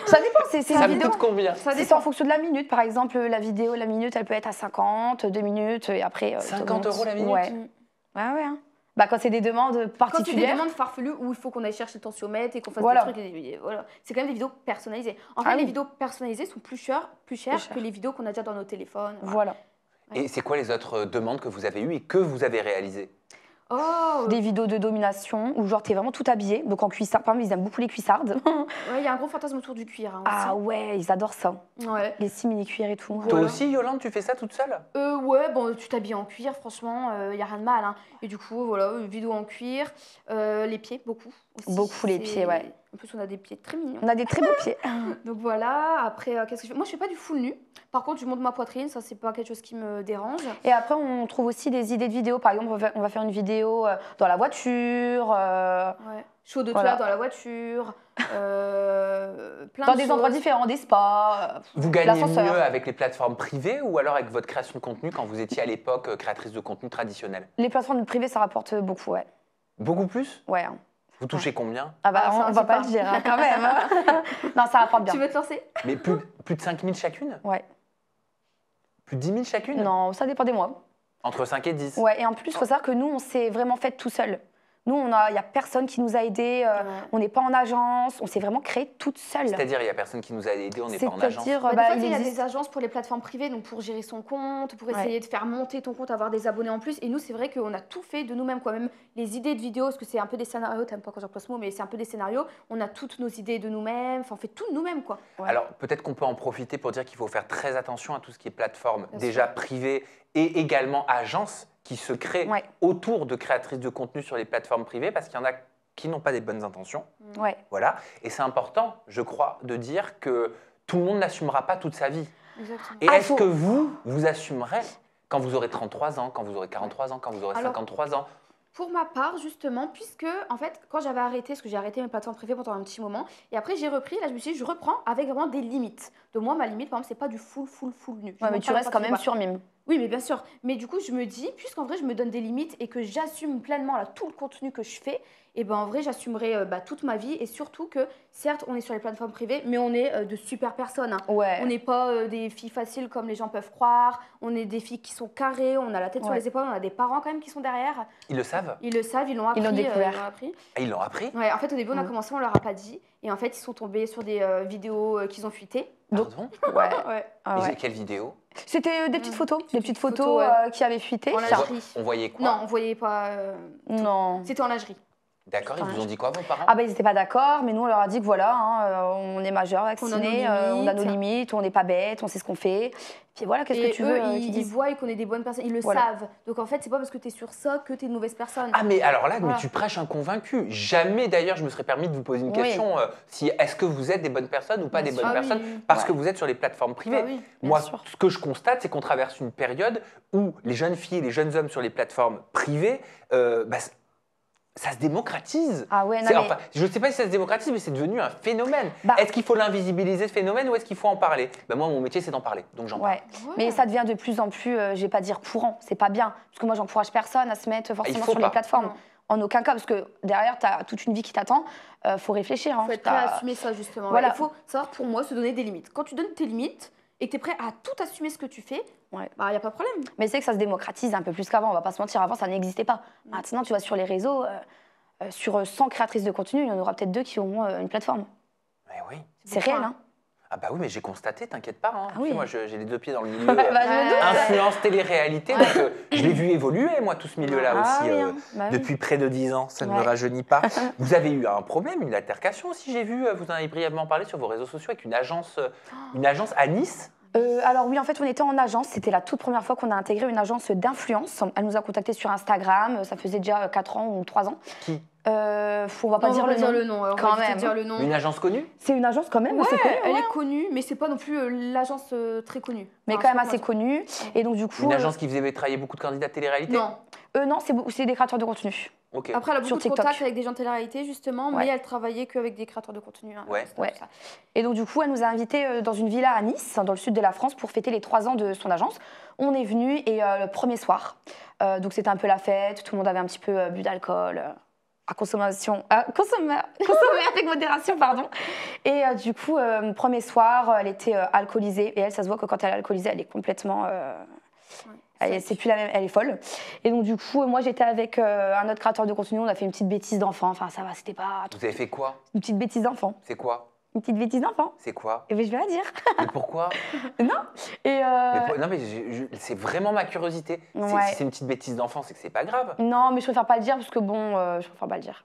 C: Ça dépend, c'est
A: ça
C: une
A: me
C: vidéo.
A: coûte combien?
C: C'est en fonction de la minute. Par exemple, la minute, elle peut être à 50, 2 minutes, et après.
A: 50 € la minute?
C: Ouais. Ouais. Hein. Bah, quand c'est des demandes
B: Quand c'est des
C: particulières.
B: demandes farfelues où il faut qu'on aille chercher le tensiomètre et qu'on fasse
C: Voilà.
B: des trucs, voilà. C'est quand même des vidéos personnalisées. En fait,
C: Ah
B: les
C: oui.
B: vidéos personnalisées sont plus chères
C: cher.
B: que les vidéos qu'on a déjà dans nos téléphones.
C: Voilà.
A: Et c'est quoi les autres demandes que vous avez eues et que vous avez réalisées?
B: Oh,
C: Des vidéos de domination où genre t'es vraiment tout habillé, donc en cuissard. Par exemple, ils aiment beaucoup les cuissardes.
B: ouais, il y a un gros fantasme autour du cuir. Hein,
C: Ah ouais, ils adorent ça.
B: aussi. Ouais.
C: Les simili cuir et tout.
A: Toi
B: Voilà.
A: aussi, Yolande, tu fais ça toute seule?
B: Ouais, bon, tu t'habilles en cuir, franchement, il n'y a rien de mal. Hein. Et du coup, voilà, vidéo en cuir, les pieds, beaucoup. Aussi.
C: Beaucoup les pieds, ouais.
B: En plus, on a des pieds très mignons.
C: On a des très beaux pieds.
B: Donc voilà, après, qu'est-ce que je fais? Moi, je fais pas du full nu. Par contre, je monte ma poitrine, ça, c'est pas quelque chose qui me dérange.
C: Et après, on trouve aussi des idées de vidéos. Par exemple, on va faire une vidéo dans la voiture,
B: Ouais. Chaud de
C: Voilà.
B: tueur dans la voiture, plein
C: dans
B: de
C: des
B: choses.
C: endroits différents, des spas.
A: Vous gagnez
C: L'ascenseur.
A: mieux avec les plateformes privées ou alors avec votre création de contenu quand vous étiez à l'époque créatrice de contenu traditionnelle?
C: Les plateformes privées, ça rapporte beaucoup, ouais.
A: Beaucoup plus?
C: Ouais. Hein.
A: Vous touchez combien?
C: Ah bah,
B: Ah, ça,
C: on
B: on
C: va
B: sait
C: pas
B: pas.
C: le dire, hein, quand même. hein. Non, ça rapporte bien.
B: Tu veux te lancer?
A: Mais plus de 5 000 chacune?
C: Ouais.
A: Plus de 10 000 chacune?
C: Non, ça dépend des mois.
A: Entre 5 et 10?
C: Ouais, et en plus, il faut savoir que nous, on s'est vraiment fait tout seul. Nous, il n'y a personne qui nous a aidés, on n'est pas en agence, on s'est vraiment créé toute seule.
A: C'est-à-dire, il n'y a personne qui nous a aidés, on n'est pas en agence.
C: C'est-à-dire,
B: Bah, des
C: bah,
B: fois,
C: il
B: il y a
C: existe.
B: des agences pour les plateformes privées, donc pour gérer son compte, pour
C: Ouais.
B: essayer de faire monter ton compte, avoir des abonnés en plus. Et nous, c'est vrai qu'on a tout fait de nous-mêmes, quoi. Même les idées de vidéos, parce que c'est un peu des scénarios, t'aimes pas quand j'emploie ce mot, mais c'est un peu des scénarios. On a toutes nos idées de nous-mêmes, enfin, on fait tout de nous-mêmes, quoi.
C: Ouais.
A: Alors, peut-être qu'on peut en profiter pour dire qu'il faut faire très attention à tout ce qui est plateforme,
B: Bien
A: déjà
B: sûr.
A: privée et également agence qui se créent
C: Ouais.
A: autour de créatrices de contenu sur les plateformes privées parce qu'il y en a qui n'ont pas des bonnes intentions.
C: Ouais.
A: Voilà. Et c'est important, je crois, de dire que tout le monde n'assumera pas toute sa vie.
B: Exactement.
A: Et
C: Ah,
A: est-ce que vous assumerez quand vous aurez 33 ans, quand vous aurez 43 ans, quand vous aurez
B: Alors,
A: 53 ans?
B: Pour ma part, justement, puisque, en fait, quand j'avais arrêté, parce que j'ai arrêté mes plateformes privées pendant un petit moment, et après j'ai repris, là je me suis dit, je reprends avec vraiment des limites. Donc moi, ma limite, par exemple, c'est pas du full nu. Je
C: Ouais, mais
B: monte
C: tu
B: pas la
C: restes quand
B: poitrine,
C: même sur mime.
B: Oui, mais bien sûr. Mais du coup, je me dis, puisqu'en vrai, je me donne des limites et que j'assume pleinement là, tout le contenu que je fais, et ben en vrai, j'assumerai toute ma vie. Et surtout que, certes, on est sur les plateformes privées, mais on est de super personnes. Hein.
C: Ouais.
B: On n'est pas des filles faciles comme les gens peuvent croire. On est des filles qui sont carrées, on a la tête sur
C: Ouais.
B: les épaules, on a des parents quand même qui sont derrière.
A: Ils le savent?
B: Ils le savent, ils l'ont appris.
C: Ils l'ont découvert.
B: ils l'ont appris.
A: Et ils l'ont appris?
B: Ouais, en fait, au début, on a
C: Mm.
B: commencé, on leur a pas dit. Et en fait, ils sont tombés sur des vidéos qu'ils ont fuitées.
A: Pardon?
C: Ouais.
B: Ouais.
C: Ah
A: Et
C: ouais.
A: quelle vidéo?
C: C'était des petites photos, des petites photos
B: photos, ouais.
C: qui avaient fuité.
B: En
C: Ça-
B: lingerie.
A: On voyait quoi?
B: Non, on voyait pas.
C: Non.
B: C'était en lingerie.
A: D'accord, ils vous ont dit quoi, vos parents?
C: Ah bah ils n'étaient pas d'accord, mais nous on leur a dit que voilà, hein, on est majeur,
B: Qu'on a nos
C: vacciné, on a nos
B: limites.
C: limites, on n'est pas bête, on sait ce qu'on fait. Puis voilà, qu'est-ce
B: Et
C: que tu
B: eux,
C: veux
B: ils,
C: qu'ils
B: ils
C: disent.
B: voient qu'on est des bonnes personnes, ils le
C: Voilà.
B: savent. Donc en fait, c'est pas parce que tu es sur ça que tu es une mauvaise personne.
A: Ah mais alors là,
B: Voilà.
A: mais tu prêches un convaincu. Jamais d'ailleurs je me serais permis de vous poser une
C: Oui.
A: question si est-ce que vous êtes des bonnes personnes ou pas
C: Bien
A: des
C: sûr.
A: bonnes
B: Ah oui.
A: personnes parce
C: Ouais.
A: que vous êtes sur les plateformes privées.
B: Bah oui,
C: bien
A: Moi,
C: sûr.
A: ce que je constate, c'est qu'on traverse une période où les jeunes filles et les jeunes hommes sur les plateformes privées, ça se démocratise.
C: Ah ouais, non,
A: C'est-
C: mais-
A: enfin, je ne sais pas si ça se démocratise, mais c'est devenu un phénomène.
C: Bah-
A: Est-ce qu'il faut l'invisibiliser ce phénomène ou est-ce qu'il faut en parler? Ben moi, mon métier, c'est d'en parler, donc j'en parle.
C: Ouais. Mais ça devient de plus en plus, je vais pas dire courant, c'est pas bien. Parce que moi j'encourage personne à se mettre forcément
A: faut
C: sur
A: pas.
C: les plateformes.
B: Non.
C: En aucun cas, parce que derrière, tu as toute une vie qui t'attend, faut réfléchir. Hein.
B: Il faut être prêt à
C: T'as-
B: assumer ça, justement.
C: Voilà.
B: Il faut savoir, pour moi, se donner des limites. Quand tu donnes tes limites et que tu es prêt à tout assumer ce que tu fais,
C: Ouais.
B: bah, il n'y a pas de problème.
C: Mais c'est que ça se démocratise un peu plus qu'avant, on va pas se mentir, avant ça n'existait pas. Maintenant, tu vas sur les réseaux, sur 100 créatrices de contenu, il y en aura peut-être 2 qui auront une plateforme.
A: Mais oui.
C: C'est réel, hein.
A: Ah bah oui, mais j'ai constaté, t'inquiète pas. Hein.
C: Ah oui.
A: Moi, j'ai les 2 pieds dans le milieu.
C: Je me doute.
A: Influence télé-réalité. Donc, je l'ai vu évoluer, moi, tout ce milieu-là aussi,
C: oui, hein. Bah oui.
A: depuis près de 10 ans. Ça ne me
C: Ouais.
A: rajeunit pas. Vous avez eu un problème, une altercation aussi, j'ai vu. Vous en avez brièvement parlé sur vos réseaux sociaux avec une agence à Nice.
C: Alors oui, en fait, on était en agence. C'était la toute première fois qu'on a intégré une agence d'influence. Elle nous a contactés sur Instagram. Ça faisait déjà 4 ans ou 3 ans.
A: Qui
C: On va pas
B: Non,
C: dire
B: on va
C: le
B: dire
C: nom.
B: le nom. On
C: Quand
B: va éviter
C: même.
B: de dire le nom.
A: Une agence connue?
C: C'est une agence quand même
B: Ouais,
C: assez connue.
B: elle
C: Ouais.
B: est connue, mais c'est pas non plus l'agence très connue.
C: Mais
B: Enfin,
C: quand même
B: je sais
C: assez
B: pas
C: connue. Et donc du coup...
A: Une agence qui faisait travailler beaucoup de candidats de télé-réalité?
B: Non.
C: Non, c'est des créateurs de contenu.
A: Ok.
B: Après, elle a
C: Sur
B: beaucoup de
C: TikTok.
B: contacts avec des gens de télé-réalité, justement,
C: Ouais.
B: mais elle travaillait qu'avec des créateurs de contenu. Hein,
A: Ouais.
B: Insta,
C: Ouais.
B: tout ça.
C: Et donc, du coup, elle nous a invités dans une villa à Nice, dans le sud de la France, pour fêter les 3 ans de son agence. On est venus et le premier soir, donc c'était un peu la fête, tout le monde avait un petit peu bu d'alcool. À consommer avec modération, pardon. Et du coup, premier soir, elle était alcoolisée. Et elle, ça se voit que quand elle est alcoolisée, elle est complètement... c'est plus la même, elle est folle. Et donc, du coup, moi, j'étais avec un autre créateur de contenu. On a fait une petite bêtise d'enfant. Enfin, ça va, c'était pas...
A: Vous avez fait quoi?
C: Une petite bêtise d'enfant.
A: C'est quoi?
C: Une petite bêtise d'enfant.
A: C'est quoi?
C: Et bien, je vais la dire.
A: Mais pourquoi?
C: Non. Et
A: Non, mais c'est vraiment ma curiosité.
C: Ouais.
A: Si c'est une petite bêtise d'enfant, c'est que c'est pas grave.
C: non, mais je préfère pas le dire parce que bon, je préfère pas le dire.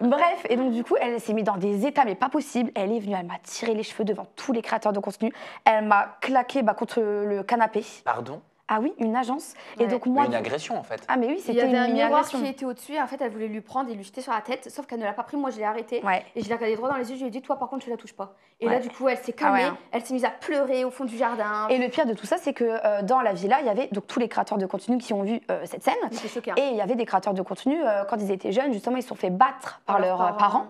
C: Bref, et donc du coup, elle s'est mise dans des états mais pas possible. Elle est venue, elle m'a tiré les cheveux devant tous les créateurs de contenu. Elle m'a claqué contre le canapé.
A: Pardon?
C: Ah oui, une agence.
B: Ouais.
C: Et donc moi,
A: Une agression, en fait.
C: ah mais oui,
B: Il y
C: c'était
B: avait un
C: une
B: miroir
C: agression.
B: qui était au-dessus et en fait elle voulait lui prendre et lui jeter sur la tête, sauf qu'elle ne l'a pas pris, moi je l'ai arrêté
C: Ouais.
B: et je l'ai regardé droit dans les yeux, je lui ai dit toi par contre tu la touches pas. Et
C: Ouais.
B: là du coup elle s'est calmée,
C: Ah ouais, hein.
B: elle s'est mise à pleurer au fond du jardin.
C: Et le pire de tout ça, c'est que dans la villa, il y avait donc tous les créateurs de contenu qui ont vu cette scène.
B: J'étais choquée.
C: Et il y avait des créateurs de contenu, quand ils étaient jeunes, justement, ils se sont fait battre par leurs parents.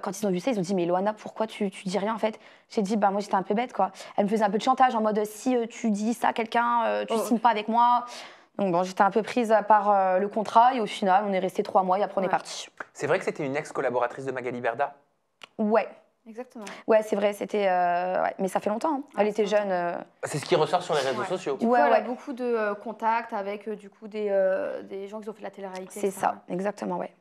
C: Quand ils ont vu ça, ils ont dit mais Loana, pourquoi tu dis rien en fait? J'ai dit bah moi j'étais un peu bête quoi. Elle me faisait un peu de chantage en mode si tu dis ça à quelqu'un, tu signes pas avec moi. Donc bon, j'étais un peu prise par le contrat et au final on est resté 3 mois et après on est parti.
A: C'est vrai que c'était une ex-collaboratrice de Magali Berda?
C: Ouais,
B: Exactement.
C: ouais c'est vrai, c'était ouais. Mais ça fait longtemps. Hein. Elle était
B: ça fait
C: jeune.
A: C'est ce qui ressort sur les réseaux
B: Ouais.
A: sociaux.
B: Du coup,
C: Ouais,
B: elle a
C: ouais.
B: beaucoup de contacts avec du coup des gens qui ont fait de la télé-réalité.
C: C'est
B: etc.
C: ça, exactement ouais.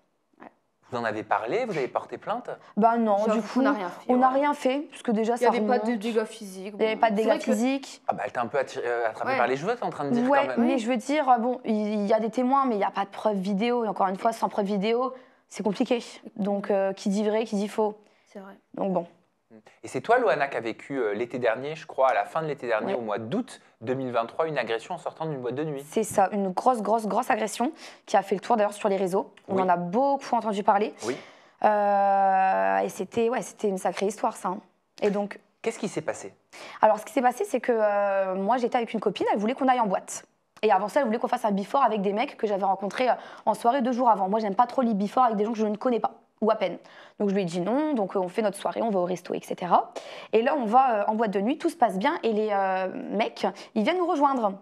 A: Vous en avez parlé? Vous avez porté plainte?
C: Bah non,
B: J'avoue
C: du
B: qu'on
C: coup
B: n'a rien fait,
C: on n'a
B: ouais.
C: rien fait parce que déjà
B: Il n'y
C: ça
B: avait pas de
C: remonte.
B: dégâts physiques.
C: Il n'y avait pas de dégâts physiques.
A: Ah bah elle t'a un peu attrapé
B: Ouais.
A: par les cheveux, t'es en train de dire
C: Ouais,
A: quand même.
C: mais je veux dire, bon, il y a des témoins, mais il n'y a pas de preuves vidéo. Et encore une fois, sans preuves vidéo, c'est compliqué. Donc, qui dit vrai, qui dit faux.
B: C'est vrai.
C: Donc bon.
A: Et c'est toi, Loana, qui a vécu l'été dernier, je crois, à la fin de l'été dernier,
C: Ouais.
A: au mois d'août 2023, une agression en sortant d'une boîte de nuit.
C: C'est ça, une grosse agression qui a fait le tour d'ailleurs sur les réseaux. On
A: Oui.
C: en a beaucoup entendu parler.
A: Oui.
C: Et c'était une sacrée histoire, ça. Hein. Et donc,
A: Qu'est-ce qui s'est passé?
C: alors ce qui s'est passé, c'est que moi, j'étais avec une copine, elle voulait qu'on aille en boîte. Et avant ça, elle voulait qu'on fasse un before avec des mecs que j'avais rencontrés en soirée 2 jours avant. Moi, j'aime pas trop les before avec des gens que je ne connais pas, ou à peine. Donc je lui ai dit non, donc on fait notre soirée, on va au resto, etc. Et là, on va en boîte de nuit, tout se passe bien, et les mecs, ils viennent nous rejoindre.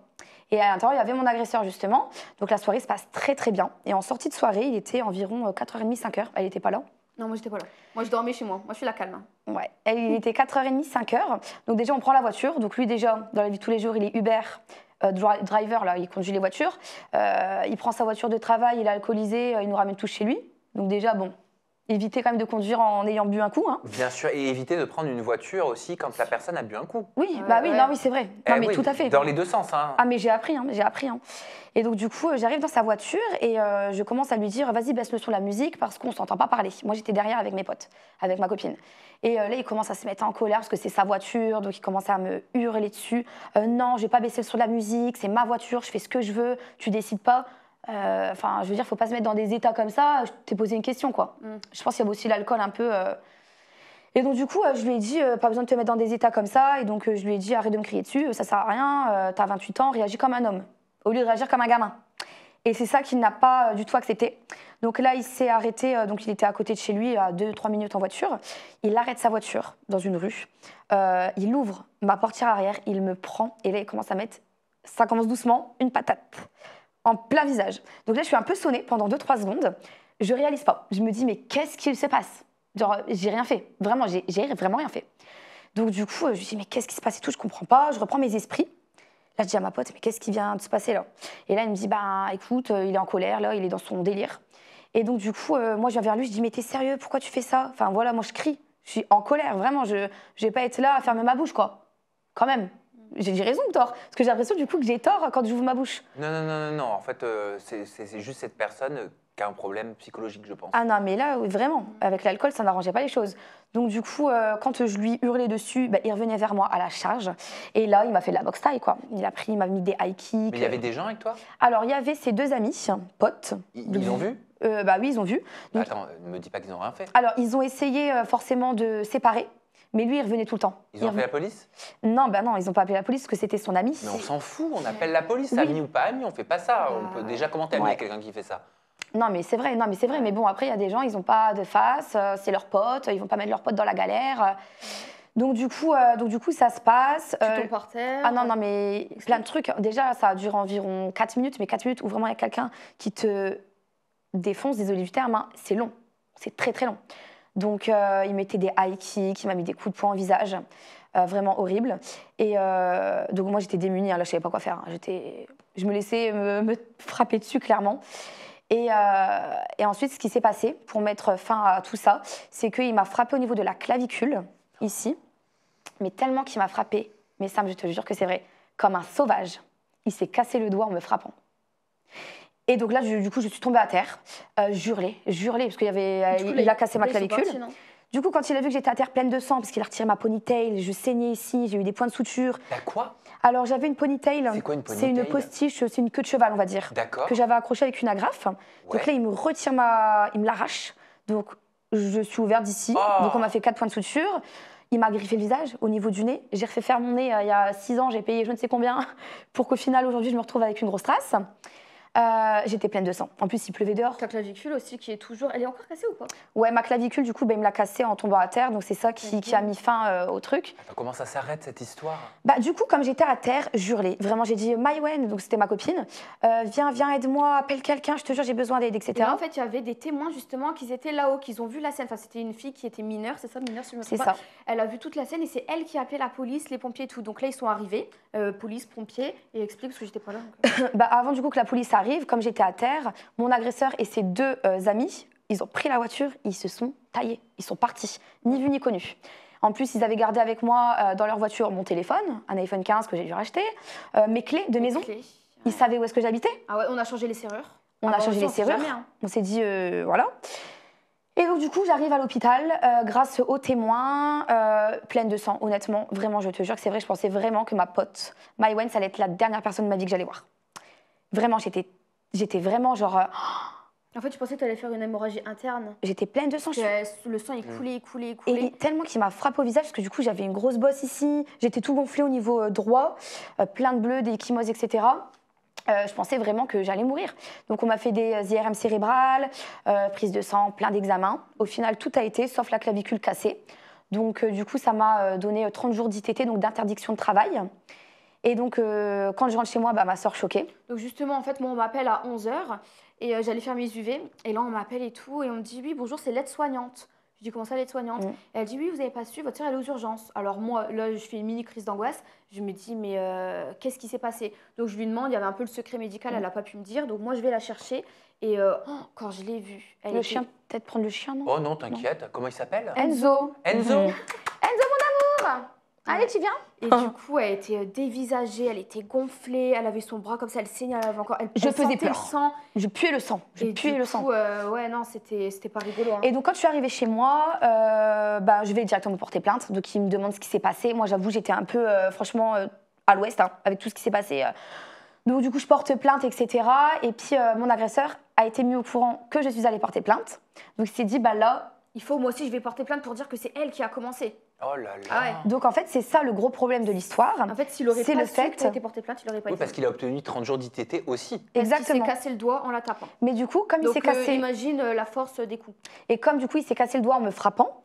C: Et à l'intérieur, il y avait mon agresseur, justement. Donc la soirée se passe très bien. Et en sortie de soirée, il était environ 4h30, 5h. Elle n'était pas là.
B: Non, moi j'étais pas là. Moi je dormais chez moi. Moi je suis la calme. Hein.
C: Ouais, il était 4h30, 5h. Donc déjà, on prend la voiture. Donc lui, déjà, dans la vie de tous les jours, il est Uber driver, là, il conduit les voitures. Il prend sa voiture de travail, il est alcoolisé, il nous ramène tous chez lui. Donc déjà, bon, éviter quand même de conduire en ayant bu un coup. Hein.
A: Bien sûr, et éviter de prendre une voiture aussi quand la personne a bu un coup.
C: Oui,
B: Ouais,
C: bah oui,
B: ouais.
C: non, oui, c'est vrai. Non,
A: Eh
C: mais
A: oui,
C: tout à fait.
A: Dans les deux sens. Hein.
C: Ah mais j'ai appris, hein, j'ai appris. Hein. Et donc du coup, j'arrive dans sa voiture et je commence à lui dire, vas-y, baisse le son de la musique parce qu'on s'entend pas parler. Moi, j'étais derrière avec mes potes, avec ma copine. Et là, il commence à se mettre en colère parce que c'est sa voiture, donc il commence à me hurler dessus. Non, je vais pas baisser le son de la musique, c'est ma voiture, je fais ce que je veux, tu décides pas. Enfin, je veux dire, faut pas se mettre dans des états comme ça. Je t'ai posé une question, quoi. Je pense qu'il y a aussi l'alcool un peu. Et donc, du coup, je lui ai dit, pas besoin de te mettre dans des états comme ça. Et donc, je lui ai dit, arrête de me crier dessus, ça sert à rien, t'as 28 ans, réagis comme un homme, au lieu de réagir comme un gamin. Et c'est ça qu'il n'a pas du tout accepté. Donc là, il s'est arrêté, donc il était à côté de chez lui, à 2-3 minutes en voiture. Il arrête sa voiture dans une rue, il ouvre ma portière arrière, il me prend, et là, il commence à mettre, ça commence doucement, une patate en plein visage. Donc là, je suis un peu sonnée pendant 2-3 secondes. Je réalise pas. Je me dis, mais qu'est-ce qu'il se passe? Genre, j'ai rien fait. Vraiment, j'ai vraiment rien fait. Donc du coup, je me dis, mais qu'est-ce qui se passe et tout? Je comprends pas. Je reprends mes esprits. Là, je dis à ma pote, mais qu'est-ce qui vient de se passer là? Et là, il me dit, bah écoute, il est en colère, là, il est dans son délire. Et donc, du coup, moi, je viens vers lui, je dis, mais t'es sérieux, pourquoi tu fais ça? Enfin, voilà, moi, je crie, je suis en colère, vraiment, je vais pas être là à fermer ma bouche, quoi. Quand même. J'ai dit raison ou tort? Parce que j'ai l'impression, du coup, que j'ai tort quand j'ouvre ma bouche.
A: Non. En fait, c'est juste cette personne qui a un problème psychologique, je pense.
C: Ah non, mais là, vraiment, avec l'alcool, ça n'arrangeait pas les choses. Donc, du coup, quand je lui hurlais dessus, bah, il revenait vers moi à la charge. Et là, il m'a fait de la boxe taille, quoi. Il m'a mis des high kicks.
A: Mais il y avait des gens avec toi?
C: Alors, il y avait ses 2 amis, potes.
A: Ils ont vu?
C: Bah oui, ils ont vu. Donc,
A: Attends, ne me dis pas qu'ils n'ont rien fait.
C: alors, ils ont essayé forcément de séparer. Mais lui, il revenait tout le temps.
A: Ils ont appelé la police?
C: Non, bah non, ils n'ont pas appelé la police parce que c'était son ami.
A: Mais on s'en fout, on appelle la police,
C: Oui.
A: ami ou pas ami, on fait pas ça. On peut déjà comment t'aimer
C: Ouais.
A: quelqu'un qui fait ça?
C: Non, mais c'est vrai. Mais bon, après, il y a des gens, ils n'ont pas de face, c'est leurs potes, ils vont pas mettre leurs potes dans la galère. Donc du coup, ça se passe.
B: Tu tombes par terre.
C: Ah non, mais plein de trucs. Déjà, ça a duré environ 4 minutes, mais 4 minutes où vraiment il y a quelqu'un qui te défonce, désolé du terme, hein, c'est long. C'est très, très long. Donc, il mettait des high kicks, il m'a mis des coups de poing au visage, vraiment horrible. Et donc, moi, j'étais démunie, hein, là, je savais pas quoi faire. Hein. Je me laissais me frapper dessus, clairement. Et ensuite, ce qui s'est passé pour mettre fin à tout ça, c'est qu'il m'a frappé au niveau de la clavicule, ici. Mais tellement qu'il m'a frappé, mais Sam, je te jure que c'est vrai, comme un sauvage. Il s'est cassé le doigt en me frappant. Et donc là, du coup, je suis tombée à terre, jurlée, parce qu'il a cassé ma clavicule. Du coup, quand il a vu que j'étais à terre pleine de sang, parce qu'il a retiré ma ponytail, je saignais ici, j'ai eu des points de suture.
A: T'as quoi?
C: Alors, j'avais une ponytail.
A: C'est quoi une
C: C'est une
A: ponytail?
C: postiche, c'est une queue de cheval, on va dire.
A: D'accord.
C: Que j'avais accrochée avec une agrafe.
A: Ouais.
C: Donc là, il me retire il me l'arrache. Donc, je suis ouverte d'ici.
A: Oh.
C: Donc, on m'a fait 4 points de suture. Il m'a griffé le visage au niveau du nez. J'ai refait faire mon nez il y a 6 ans. J'ai payé je ne sais combien pour qu'au final, aujourd'hui, je me retrouve avec une grosse trace. J'étais pleine de sang. En plus, il pleuvait dehors.
B: Ta clavicule aussi qui est toujours. Elle est encore cassée ou pas?
C: Ouais, ma clavicule, du coup, il me l'a cassée en tombant à terre. Donc, c'est ça qui a mis fin au truc.
A: Attends, comment ça s'arrête cette histoire?
C: Bah, du coup, comme j'étais à terre, j'hurlais. Vraiment, j'ai dit Maïwen, donc c'était ma copine, viens, aide-moi, appelle quelqu'un, je te jure, j'ai besoin d'aide, etc.
B: Et là, en fait, il y avait des témoins justement qui étaient là-haut, qui ont vu la scène. Enfin, c'était une fille qui était mineure, c'est ça, mineure si je me trompe
C: C'est
B: pas.
C: ça.
B: Elle a vu toute la scène et c'est elle qui a appelé la police, les pompiers et tout. Donc là, ils sont arrivés, police, pompiers, et explique parce que j'étais pas là. Donc,
C: Bah, avant du coup que la police arrive, comme j'étais à terre, mon agresseur et ses 2 amis, ils ont pris la voiture, ils se sont taillés, ils sont partis, ni vu ni connu. En plus, ils avaient gardé avec moi dans leur voiture mon téléphone, un iPhone 15 que j'ai dû racheter, mes clés de maison.
B: clés.
C: Ils savaient où est-ce que j'habitais.
B: Ah ouais, on a changé les serrures.
C: On a changé les serrures.
B: Jamais, hein.
C: On s'est dit, voilà. Et donc, du coup, j'arrive à l'hôpital grâce aux témoins, pleine de sang, honnêtement. Vraiment, je te jure que c'est vrai, je pensais vraiment que ma pote, Maïwen, ça allait être la dernière personne de ma vie que j'allais voir. Vraiment, j'étais vraiment genre...
B: En fait, je pensais que tu allais faire une hémorragie interne.
C: j'étais pleine de sang.
B: Le sang, il coulait.
C: Et tellement qu'il m'a frappé au visage, parce que du coup, j'avais une grosse bosse ici. J'étais tout gonflée au niveau droit, plein de bleus, des ecchymoses, etc. Je pensais vraiment que j'allais mourir. Donc, on m'a fait des IRM cérébrales, prise de sang, plein d'examens. Au final, tout a été, sauf la clavicule cassée. Donc, du coup, ça m'a donné 30 jours d'ITT, donc d'interdiction de travail. Et donc, quand je rentre chez moi, bah, ma soeur choquée.
B: Donc justement, en fait, moi, on m'appelle à 11h et j'allais faire mes UV. Et là, on m'appelle et tout. Et on me dit, oui, bonjour, c'est l'aide-soignante. Je dis, comment ça, l'aide-soignante? Et elle dit, oui, vous n'avez pas su, votre soeur, elle est aux urgences. Alors moi, là, je fais une mini crise d'angoisse. Je me dis, mais qu'est-ce qui s'est passé? Donc je lui demande, il y avait un peu le secret médical, elle n'a pas pu me dire. Donc moi, je vais la chercher. Et quand je l'ai vue, elle
C: Le
B: était-
C: chien, peut-être prendre le chien, non?
A: Oh non, t'inquiète. Comment il s'appelle?
C: Enzo.
A: Enzo?
C: Enzo, mon amour. Allez, tu viens?
B: Et du coup, elle était dévisagée, elle était gonflée, elle avait son bras comme ça, elle saignait, elle avait encore.
C: Je
B: elle
C: faisais
B: sentait
C: peur.
B: le sang.
C: Je puais le sang. Je
B: Et
C: puais
B: du
C: le
B: coup,
C: sang.
B: ouais, non, c'était pas rigolo. Hein.
C: Et donc, quand je suis arrivée chez moi, bah, je vais directement porter plainte. Donc, ils me demandent ce qui s'est passé. Moi, j'avoue, j'étais un peu, franchement, à l'ouest, hein, avec tout ce qui s'est passé. Donc, du coup, je porte plainte, etc. Et puis, mon agresseur a été mis au courant que je suis allée porter plainte. Donc, il s'est dit, bah là...
B: Il faut, moi aussi, je vais porter plainte pour dire que c'est elle qui a commencé.
A: Oh là là.
B: Ah ouais.
C: Donc, en fait, c'est ça le gros problème de l'histoire.
B: En fait, s'il aurait
C: C'est
B: pas
C: le
B: su
C: fait-
B: que t'as été porté plainte, il aurait pas
A: Oui,
B: été.
A: parce qu'il a obtenu 30 jours d'ITT aussi.
B: Parce qu'il
C: Exactement.
B: s'est cassé le doigt en la tapant.
C: Mais du coup, comme il
B: Donc,
C: s'est cassé...
B: imagine la force des coups.
C: Et comme du coup il s'est cassé le doigt en me frappant,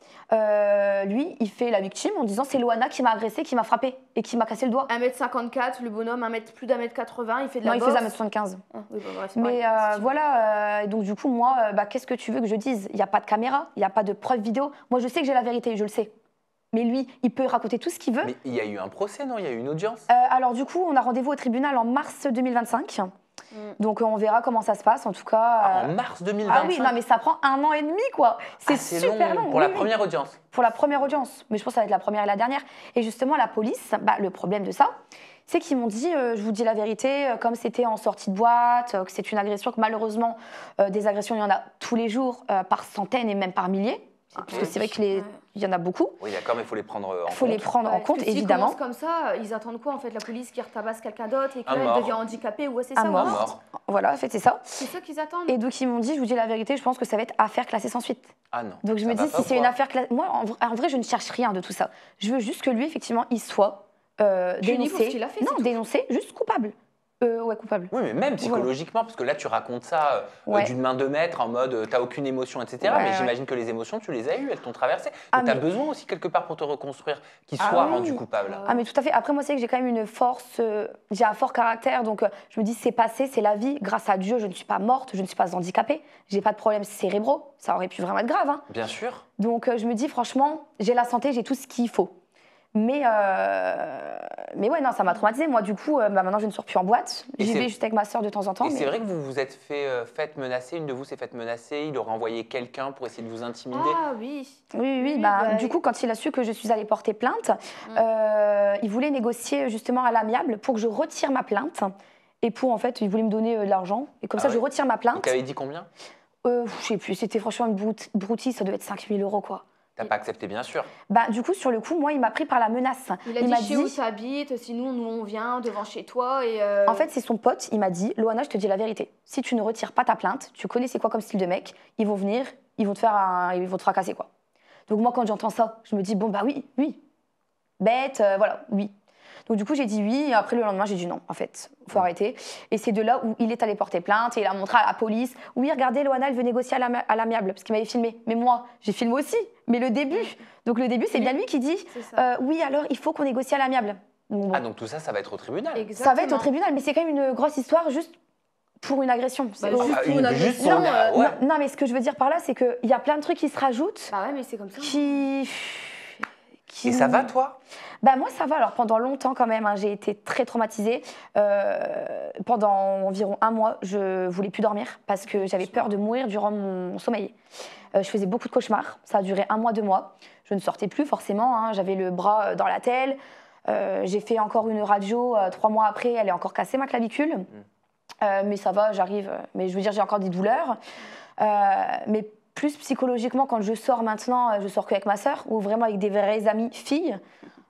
C: lui il fait la victime en disant c'est Loana qui m'a agressé, qui m'a frappé et qui m'a cassé le doigt.
B: 1m54, le bonhomme, plus d'1m80, il fait de la
C: Non, il
B: boxe.
C: faisait 1m75.
B: Ah, oui, bah, bref, c'est
C: Mais
B: pareil.
C: voilà, et donc du coup moi, bah, qu'est-ce que tu veux que je dise? Il n'y a pas de caméra, il n'y a pas de preuve vidéo. Moi je sais que j'ai la vérité, je le sais. Mais lui, il peut raconter tout ce qu'il veut.
A: Mais il y a eu un procès, non? Il y a eu une audience?
C: Alors du coup, on a rendez-vous au tribunal en mars 2025. Donc on verra comment ça se passe. En tout cas.
A: En mars 2025?
C: Ah oui, non mais ça prend 1 an et demi quoi. C'est super long.
A: Pour la première audience?
C: Pour la première audience. Mais je pense que ça va être la première et la dernière. Et justement, la police, le problème de ça, c'est qu'ils m'ont dit, je vous dis la vérité, comme c'était en sortie de boîte, que c'est une agression, que malheureusement, des agressions, il y en a tous les jours, par centaines et même par milliers. Parce que c'est vrai qu'il y en a beaucoup.
A: Oui, d'accord, mais il faut les prendre en compte.
C: Il faut les prendre en compte, évidemment.
B: S'ils commencent comme ça, ils attendent quoi en fait? La police qui retabasse quelqu'un d'autre et
A: Un
B: qu'elle
A: mort.
B: devient handicapée? Ouais, c'est
C: Un
B: ça,
C: mort.
B: ou
A: Mort.
C: Voilà, en fait, c'est ça.
B: C'est ça qu'ils attendent.
C: Et donc, ils m'ont dit, je vous dis la vérité, je pense que ça va être affaire classée sans suite.
A: Ah non.
C: Donc, je
A: ça
C: me
A: va
C: dis,
A: pas
C: si
A: ou
C: c'est une
A: quoi?
C: affaire classée. Moi, en vrai, je ne cherche rien de tout ça. Je veux juste que lui, effectivement, il soit
B: Puni pour ce
C: dénoncé.
B: qu'il a fait,
C: Non,
B: c'est tout.
C: dénoncé, juste coupable. Ouais, coupable.
A: Oui, mais même psychologiquement, parce que là, tu racontes ça
C: Ouais.
A: d'une main de maître, en mode t'as aucune émotion, etc.
C: Ouais,
A: mais
C: ouais.
A: j'imagine que les émotions, tu les as eues, elles t'ont traversé.
C: Ah,
A: Donc, tu as
C: mais-
A: besoin aussi, quelque part, pour te reconstruire, qu'il
C: Ah
A: soit
C: oui.
A: rendu coupable.
C: Ah mais tout à fait. Après moi c'est que j'ai quand même une force, j'ai un fort caractère donc je me dis c'est passé, c'est la vie. Grâce à Dieu je ne suis pas morte, je ne suis pas handicapée, j'ai pas de problèmes cérébraux, ça aurait pu vraiment être grave. Hein.
A: Bien sûr.
C: Donc je me dis franchement j'ai la santé, j'ai tout ce qu'il faut. Mais ouais non ça m'a traumatisée. Moi du coup maintenant je ne sors plus en boîte,
A: Et
C: j'y
A: c'est-
C: vais juste avec ma soeur de temps en temps.
A: Et
C: mais-
A: c'est vrai que vous vous êtes fait menacer, une de vous s'est faite menacer, il aurait envoyé quelqu'un pour essayer de vous intimider.
B: Ah oui.
C: Oui, du coup, quand il a su que je suis allée porter plainte, il voulait négocier justement à l'amiable pour que je retire ma plainte. Et pour, en fait, il voulait me donner de l'argent. Et comme
A: Ah
C: ça,
A: ouais.
C: je retire ma
A: Donc,
C: plainte.
A: tu avais dit combien?
C: Je sais plus, c'était franchement une broutille, ça devait être 5 000 €, quoi.
A: T'as pas accepté, bien sûr.
C: Du coup, sur le coup, moi, il m'a pris par la menace.
B: Il a dit chez où tu habites, sinon nous on vient devant chez toi et.
C: En fait, c'est son pote, il m'a dit, Loana, je te dis la vérité. Si tu ne retires pas ta plainte, tu connais c'est quoi comme style de mec, ils vont venir, ils vont te fracasser, quoi. Donc moi, quand j'entends ça, je me dis, bon, oui. Bête, voilà, oui. Donc du coup, j'ai dit oui, et après le lendemain, j'ai dit non, en fait, faut arrêter. Et c'est de là où il est allé porter plainte, et il a montré à la police, oui, regardez, Loana, elle veut négocier à l'amiable, parce qu'il m'avait filmé. Mais moi, j'ai filmé aussi, mais le début. Donc le début, c'est bien lui qui dit,
B: C'est ça.
C: oui, alors, il faut qu'on négocie à l'amiable. Donc, bon,
A: Ah, donc tout ça, ça va être au tribunal.
B: Exactement.
C: ça va être au tribunal, mais c'est quand même une grosse histoire juste pour une agression. C'est
B: Bah,
C: horrible.
B: juste
A: Ah,
B: pour une
A: juste
B: agression.
A: pour une- ouais.
C: Non, mais ce que je veux dire par là, c'est qu'il y a plein de trucs qui se rajoutent,
B: Bah ouais, mais c'est comme ça.
C: qui...
A: Et ça va, toi?
C: Moi, ça va. Alors, pendant longtemps, quand même, hein, j'ai été très traumatisée. Pendant environ 1 mois, je voulais plus dormir parce que j'avais peur de mourir durant mon sommeil. Je faisais beaucoup de cauchemars. Ça a duré 1 mois, 2 mois. Je ne sortais plus, forcément. Hein. J'avais le bras dans la telle. J'ai fait encore une radio 3 mois après. Elle est encore cassée, ma clavicule. Mais ça va, j'arrive. Mais je veux dire, j'ai encore des douleurs. Mais plus psychologiquement, quand je sors maintenant, je sors qu'avec ma sœur ou vraiment avec des vraies amies filles,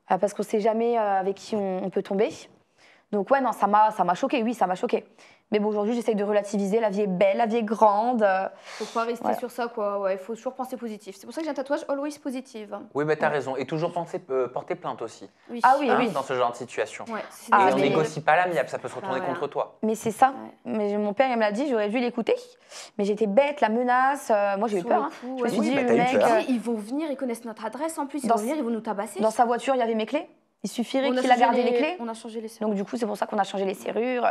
C: parce qu'on ne sait jamais avec qui on peut tomber. Donc ouais, non, ça m'a choquée, oui, ça m'a choquée. Mais bon, aujourd'hui, j'essaye de relativiser, la vie est belle, la vie est grande.
B: Faut pas rester
C: Voilà.
B: sur ça, quoi. Ouais, il faut toujours penser positif. C'est pour ça que j'ai un tatouage always positive.
A: Oui, mais t'as raison. Et toujours porter plainte aussi.
B: Oui.
C: Ah oui,
A: hein,
C: oui.
A: dans ce genre de situation.
B: Ouais, c'est
C: Ah,
A: Et on
C: mais-
A: négocie pas l'amiable, ça peut se retourner
B: Ah, voilà.
A: contre toi.
C: Mais c'est ça.
B: Ouais.
C: Mais mon père, il me l'a dit, j'aurais dû l'écouter. Mais j'étais bête, la menace. Moi, j'ai eu
B: Sur
C: peur.
B: le
C: Hein.
B: coup,
C: Je me
B: ouais.
C: suis
A: Oui,
C: dit,
A: bah,
C: le
A: t'as eu
C: mec,
A: peur.
B: Ils vont venir, ils connaissent notre adresse en plus, ils
C: Dans-
B: vont venir, ils vont nous tabasser.
C: dans sa voiture, il y avait mes clés. Il suffirait
B: On a
C: qu'il a
B: changé
C: gardé les clés.
B: On a changé les serrures.
C: Donc, du coup, c'est pour ça qu'on a changé les serrures.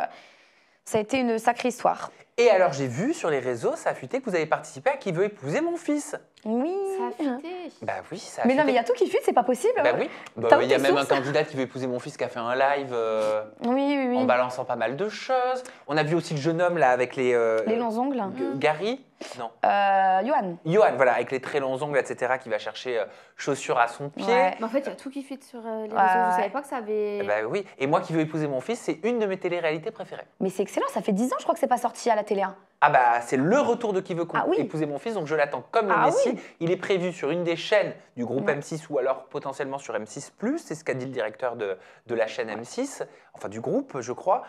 C: Ça a été une sacrée histoire.
A: Et alors, j'ai vu sur les réseaux, ça a fuité que vous avez participé à Qui veut épouser mon fils.
C: Oui.
B: Ça a fuité.
A: Bah oui, ça a
C: Mais non, mais
A: fuité.
C: il y a tout qui fuite, c'est pas possible.
A: Bah oui. Bah,
C: T'as où
A: il y a
C: tes
A: même un
C: sources
A: candidat qui veut épouser mon fils qui a fait un live
C: Oui.
A: en balançant pas mal de choses. On a vu aussi le jeune homme là avec les
C: Les longs ongles.
A: Gary. Non.
C: Johan.
A: Johan, voilà, avec les très longs ongles, etc., qui va chercher chaussures à son pied.
C: Ouais.
B: Mais en fait, il y a tout qui fuite sur les réseaux.
C: Ouais.
B: Je savais pas que ça avait.
A: Bah oui. Et moi qui veux épouser mon fils, c'est une de mes téléréalités préférées.
C: Mais c'est excellent, ça fait 10 ans, je crois que c'est pas sorti à la télé. Hein.
A: Ah bah c'est le retour de Qui veut
C: Ah oui.
A: épouser mon fils, donc je l'attends comme le
C: Ah
A: Messie.
C: oui.
A: Il est prévu sur une des chaînes du groupe
C: Ouais.
A: M6 ou alors potentiellement sur M6+, c'est ce qu'a dit le directeur de la chaîne M6, enfin du groupe je crois.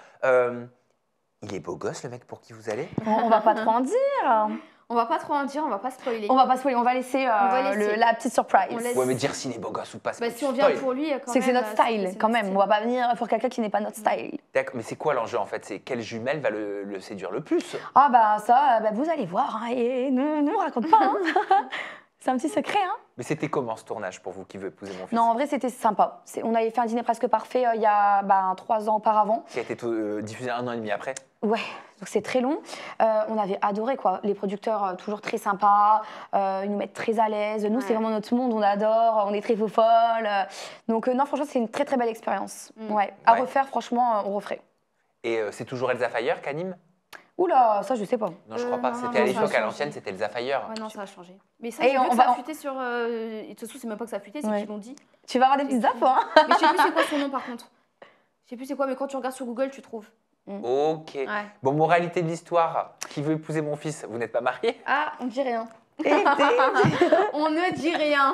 A: Il est beau gosse le mec pour qui vous allez?
C: On va pas trop en dire.
B: On va pas trop en dire, on va pas spoiler.
C: On va pas spoiler, on va laisser,
B: va laisser.
C: la petite surprise.
B: On laisse-
A: Ouais mais dire s'il est beau gosse ou pas, c'est
B: Bah,
A: pas
B: si
A: du
B: on vient
A: spoil.
B: pour lui, quand
C: C'est que c'est
B: même,
C: notre style,
B: c'est
C: quand
B: notre
C: même.
B: style.
C: On va pas venir pour quelqu'un qui n'est pas notre style.
A: D'accord, mais c'est quoi l'enjeu en fait? C'est quelle jumelle va le séduire le plus?
C: Ah bah ça, vous allez voir, hein, et nous on raconte pas. Hein. C'est un petit secret, hein.
A: Mais c'était comment ce tournage pour vous qui veut épouser mon fils?
C: Non, en vrai, c'était sympa. On avait fait un dîner presque parfait il y a 3 ans auparavant.
A: Qui a été diffusé 1 an et demi après?
C: Ouais, donc c'est très long. On avait adoré, quoi. Les producteurs, toujours très sympas. Ils nous mettent très à l'aise. Nous, c'est vraiment notre monde, on adore. On est très folles. Donc, non, franchement, c'est une très, très belle expérience. Ouais. À refaire, franchement, on referait.
A: Et c'est toujours Elsa Fayer qu'anime?
C: Oula, ça, je sais pas.
A: Non, je crois pas.
B: non,
A: C'était à
B: non, ça a
A: l'époque, à
B: changé.
A: l'ancienne, c'était Elsa Fayer.
B: Ouais, non, ça a changé. Mais ça,
C: Et
B: j'ai vu
C: on
B: que
C: va-
B: ça a fuité sur. De toute façon, c'est même pas que ça a fuité, c'est
C: Ouais.
B: qu'ils l'ont dit.
C: Tu vas avoir des petites infos, hein.
B: Mais je sais plus c'est quoi son nom par contre. Je sais plus c'est quoi, mais quand tu regardes sur Google, tu trouves.
A: Ok.
B: Ouais.
A: Bon, moralité de l'histoire. Qui veut épouser mon fils? Vous n'êtes pas mariés?
B: Ah, on dit rien. On ne dit rien.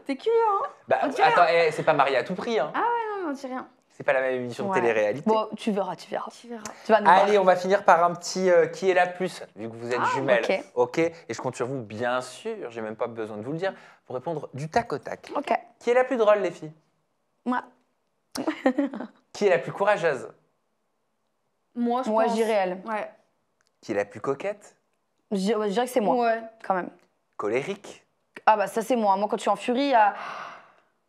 B: T'es curieux, hein?
A: Bah,
B: On dit
A: attends, c'est pas marié à tout prix. Hein.
B: Non, mais on dit rien.
A: C'est pas la même émission de
C: Ouais.
A: télé-réalité.
C: Bon, tu verras.
B: Tu verras.
C: Tu vas nous voir.
A: Allez, on va finir par un petit qui est la plus, vu que vous êtes jumelles. Ok. Et je compte sur vous, bien sûr, j'ai même pas besoin de vous le dire, pour répondre du tac au tac.
C: Ok.
A: Qui est la plus drôle, les filles?
C: Moi.
A: Qui est la plus courageuse?
B: Moi, je
C: Moi,
B: pense.
C: je dirais elle.
B: Ouais.
A: Qui est la plus coquette?
C: Je dirais que c'est moi,
B: Ouais.
C: quand même.
A: Colérique?
C: Ah bah ça, c'est moi. Moi, quand je suis en furie...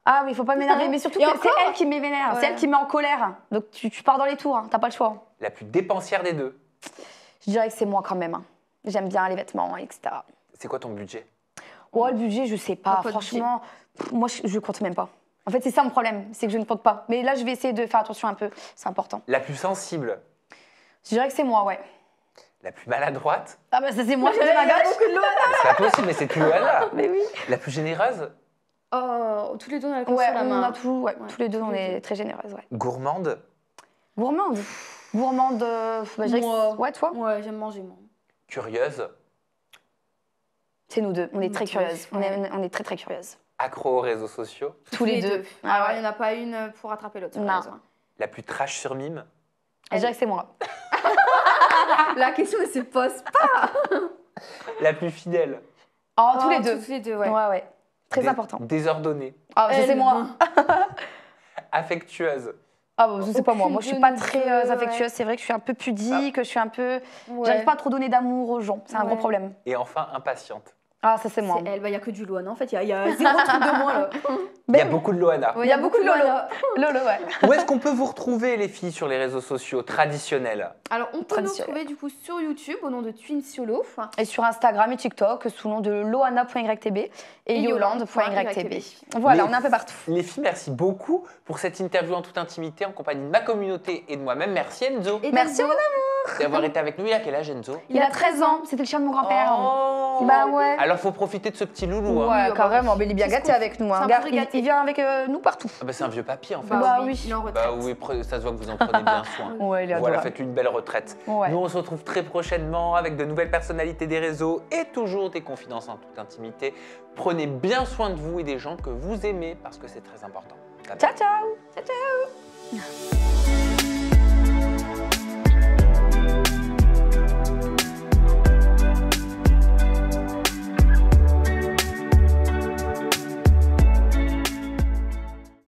C: Ah, mais il faut pas m'énerver. Mais surtout,
B: Et
C: que c'est
B: encore
C: elle qui me vénère.
B: Ouais.
C: C'est elle qui me met en colère. Donc, tu pars dans les tours. Hein. T'as pas le choix.
A: La plus dépensière des deux?
C: Je dirais que c'est moi, quand même. Hein. J'aime bien les vêtements, etc.
A: C'est quoi ton budget?
C: Oh, le budget, je sais pas.
B: Pas de
C: Franchement, moi, je compte même pas. En fait, c'est ça mon problème. C'est que je ne compte pas. Mais là, je vais essayer de faire attention un peu. C'est important.
A: La plus sensible?
C: Je dirais que c'est moi, ouais.
A: La plus maladroite?
C: Ah bah ça, c'est moi. Je dis ma gauche.
A: C'est pas possible, mais c'est plus Loana.
C: Mais oui.
A: La plus généreuse?
B: Oh, tous les deux, on a la
C: Ouais,
B: sur la
C: on
B: main.
C: a tout. Ouais,
B: Ouais,
C: tous les deux,
B: tous
C: on
B: les
C: est
B: deux.
C: très généreuses, ouais.
A: Gourmande?
C: Gourmande. Gourmande, bah, je dirais que
B: Moi.
C: ouais, toi.
B: Ouais, j'aime manger, moi.
A: Curieuse?
C: C'est nous deux. On est très
B: Tous,
C: curieuses.
B: ouais.
C: On est très, très curieuses.
A: Accro aux réseaux sociaux?
C: Tous les deux. Ah
B: Alors,
C: ouais.
B: il n'y en a pas une pour rattraper l'autre.
C: Non.
B: t'as raison.
A: La plus trash sur mime?
C: Je dirais que c'est moi.
B: La question ne se pose pas.
A: La plus fidèle?
C: Oh, tous les deux.
B: Tous les deux, ouais.
C: Ouais, ouais. Très
A: Dé-
C: important.
A: Désordonnée?
C: Ah, ça, c'est
B: Elle,
C: moi.
A: Affectueuse?
C: Ah, bon, ça, c'est pas moi. Moi, je suis pas
B: Aucune de
C: très
B: nous deux,
C: affectueuse. C'est vrai que je suis un peu pudique, je suis un peu.
B: Ouais.
C: J'arrive pas à trop donner d'amour aux gens. C'est un gros
B: Ouais.
C: problème.
A: Et enfin, impatiente?
C: Ah, ça, c'est moi.
B: C'est elle, bah, il n'y a que du Loana en fait, il y a zéro truc de moi là.
A: Il y a beaucoup de Loana.
B: Ouais,
C: Il y a beaucoup de Lolo.
B: Loana.
C: Lolo, ouais.
A: Où est-ce qu'on peut vous retrouver, les filles, sur les réseaux sociaux traditionnels?
B: Alors on peut nous
C: Traditionnel.
B: retrouver du coup sur YouTube au nom de Twin Solo.
C: Et sur Instagram et TikTok, sous le nom de loana.ytb et yolande.ytb. Voilà,
A: Les-
C: on est un peu partout.
A: Les filles, merci beaucoup pour cette interview en toute intimité en compagnie de ma communauté et de moi-même. Merci Enzo
B: Et
C: Merci,
B: Enzo,
A: d'avoir été avec nous. Il a quel âge Enzo?
C: Il a 13 ans. C'était le chien de mon grand-père.
A: Oh.
C: Bah ouais.
A: Alors faut profiter de ce petit loulou. Hein.
C: Ouais,
B: bah,
C: carrément. Mais il est bien
B: c'est ce
C: gâté
B: qu'on-
C: avec nous.
B: c'est
C: Hein.
B: un
C: Regarde,
B: peu gâté.
C: il vient avec nous partout.
A: Ah bah, c'est un vieux papy en fait.
C: Bah
B: oui,
C: oui.
B: il est en retraite.
A: Bah oui, ça se voit que vous en prenez bien soin.
C: Ouais, il est
A: Voilà,
C: adorable.
A: faites une belle retraite.
C: Ouais.
A: Nous, on se retrouve très prochainement avec de nouvelles personnalités des réseaux et toujours des confidences en toute intimité. Prenez bien soin de vous et des gens que vous aimez parce que c'est très important. À bientôt.
C: Ciao, ciao. Ciao, ciao.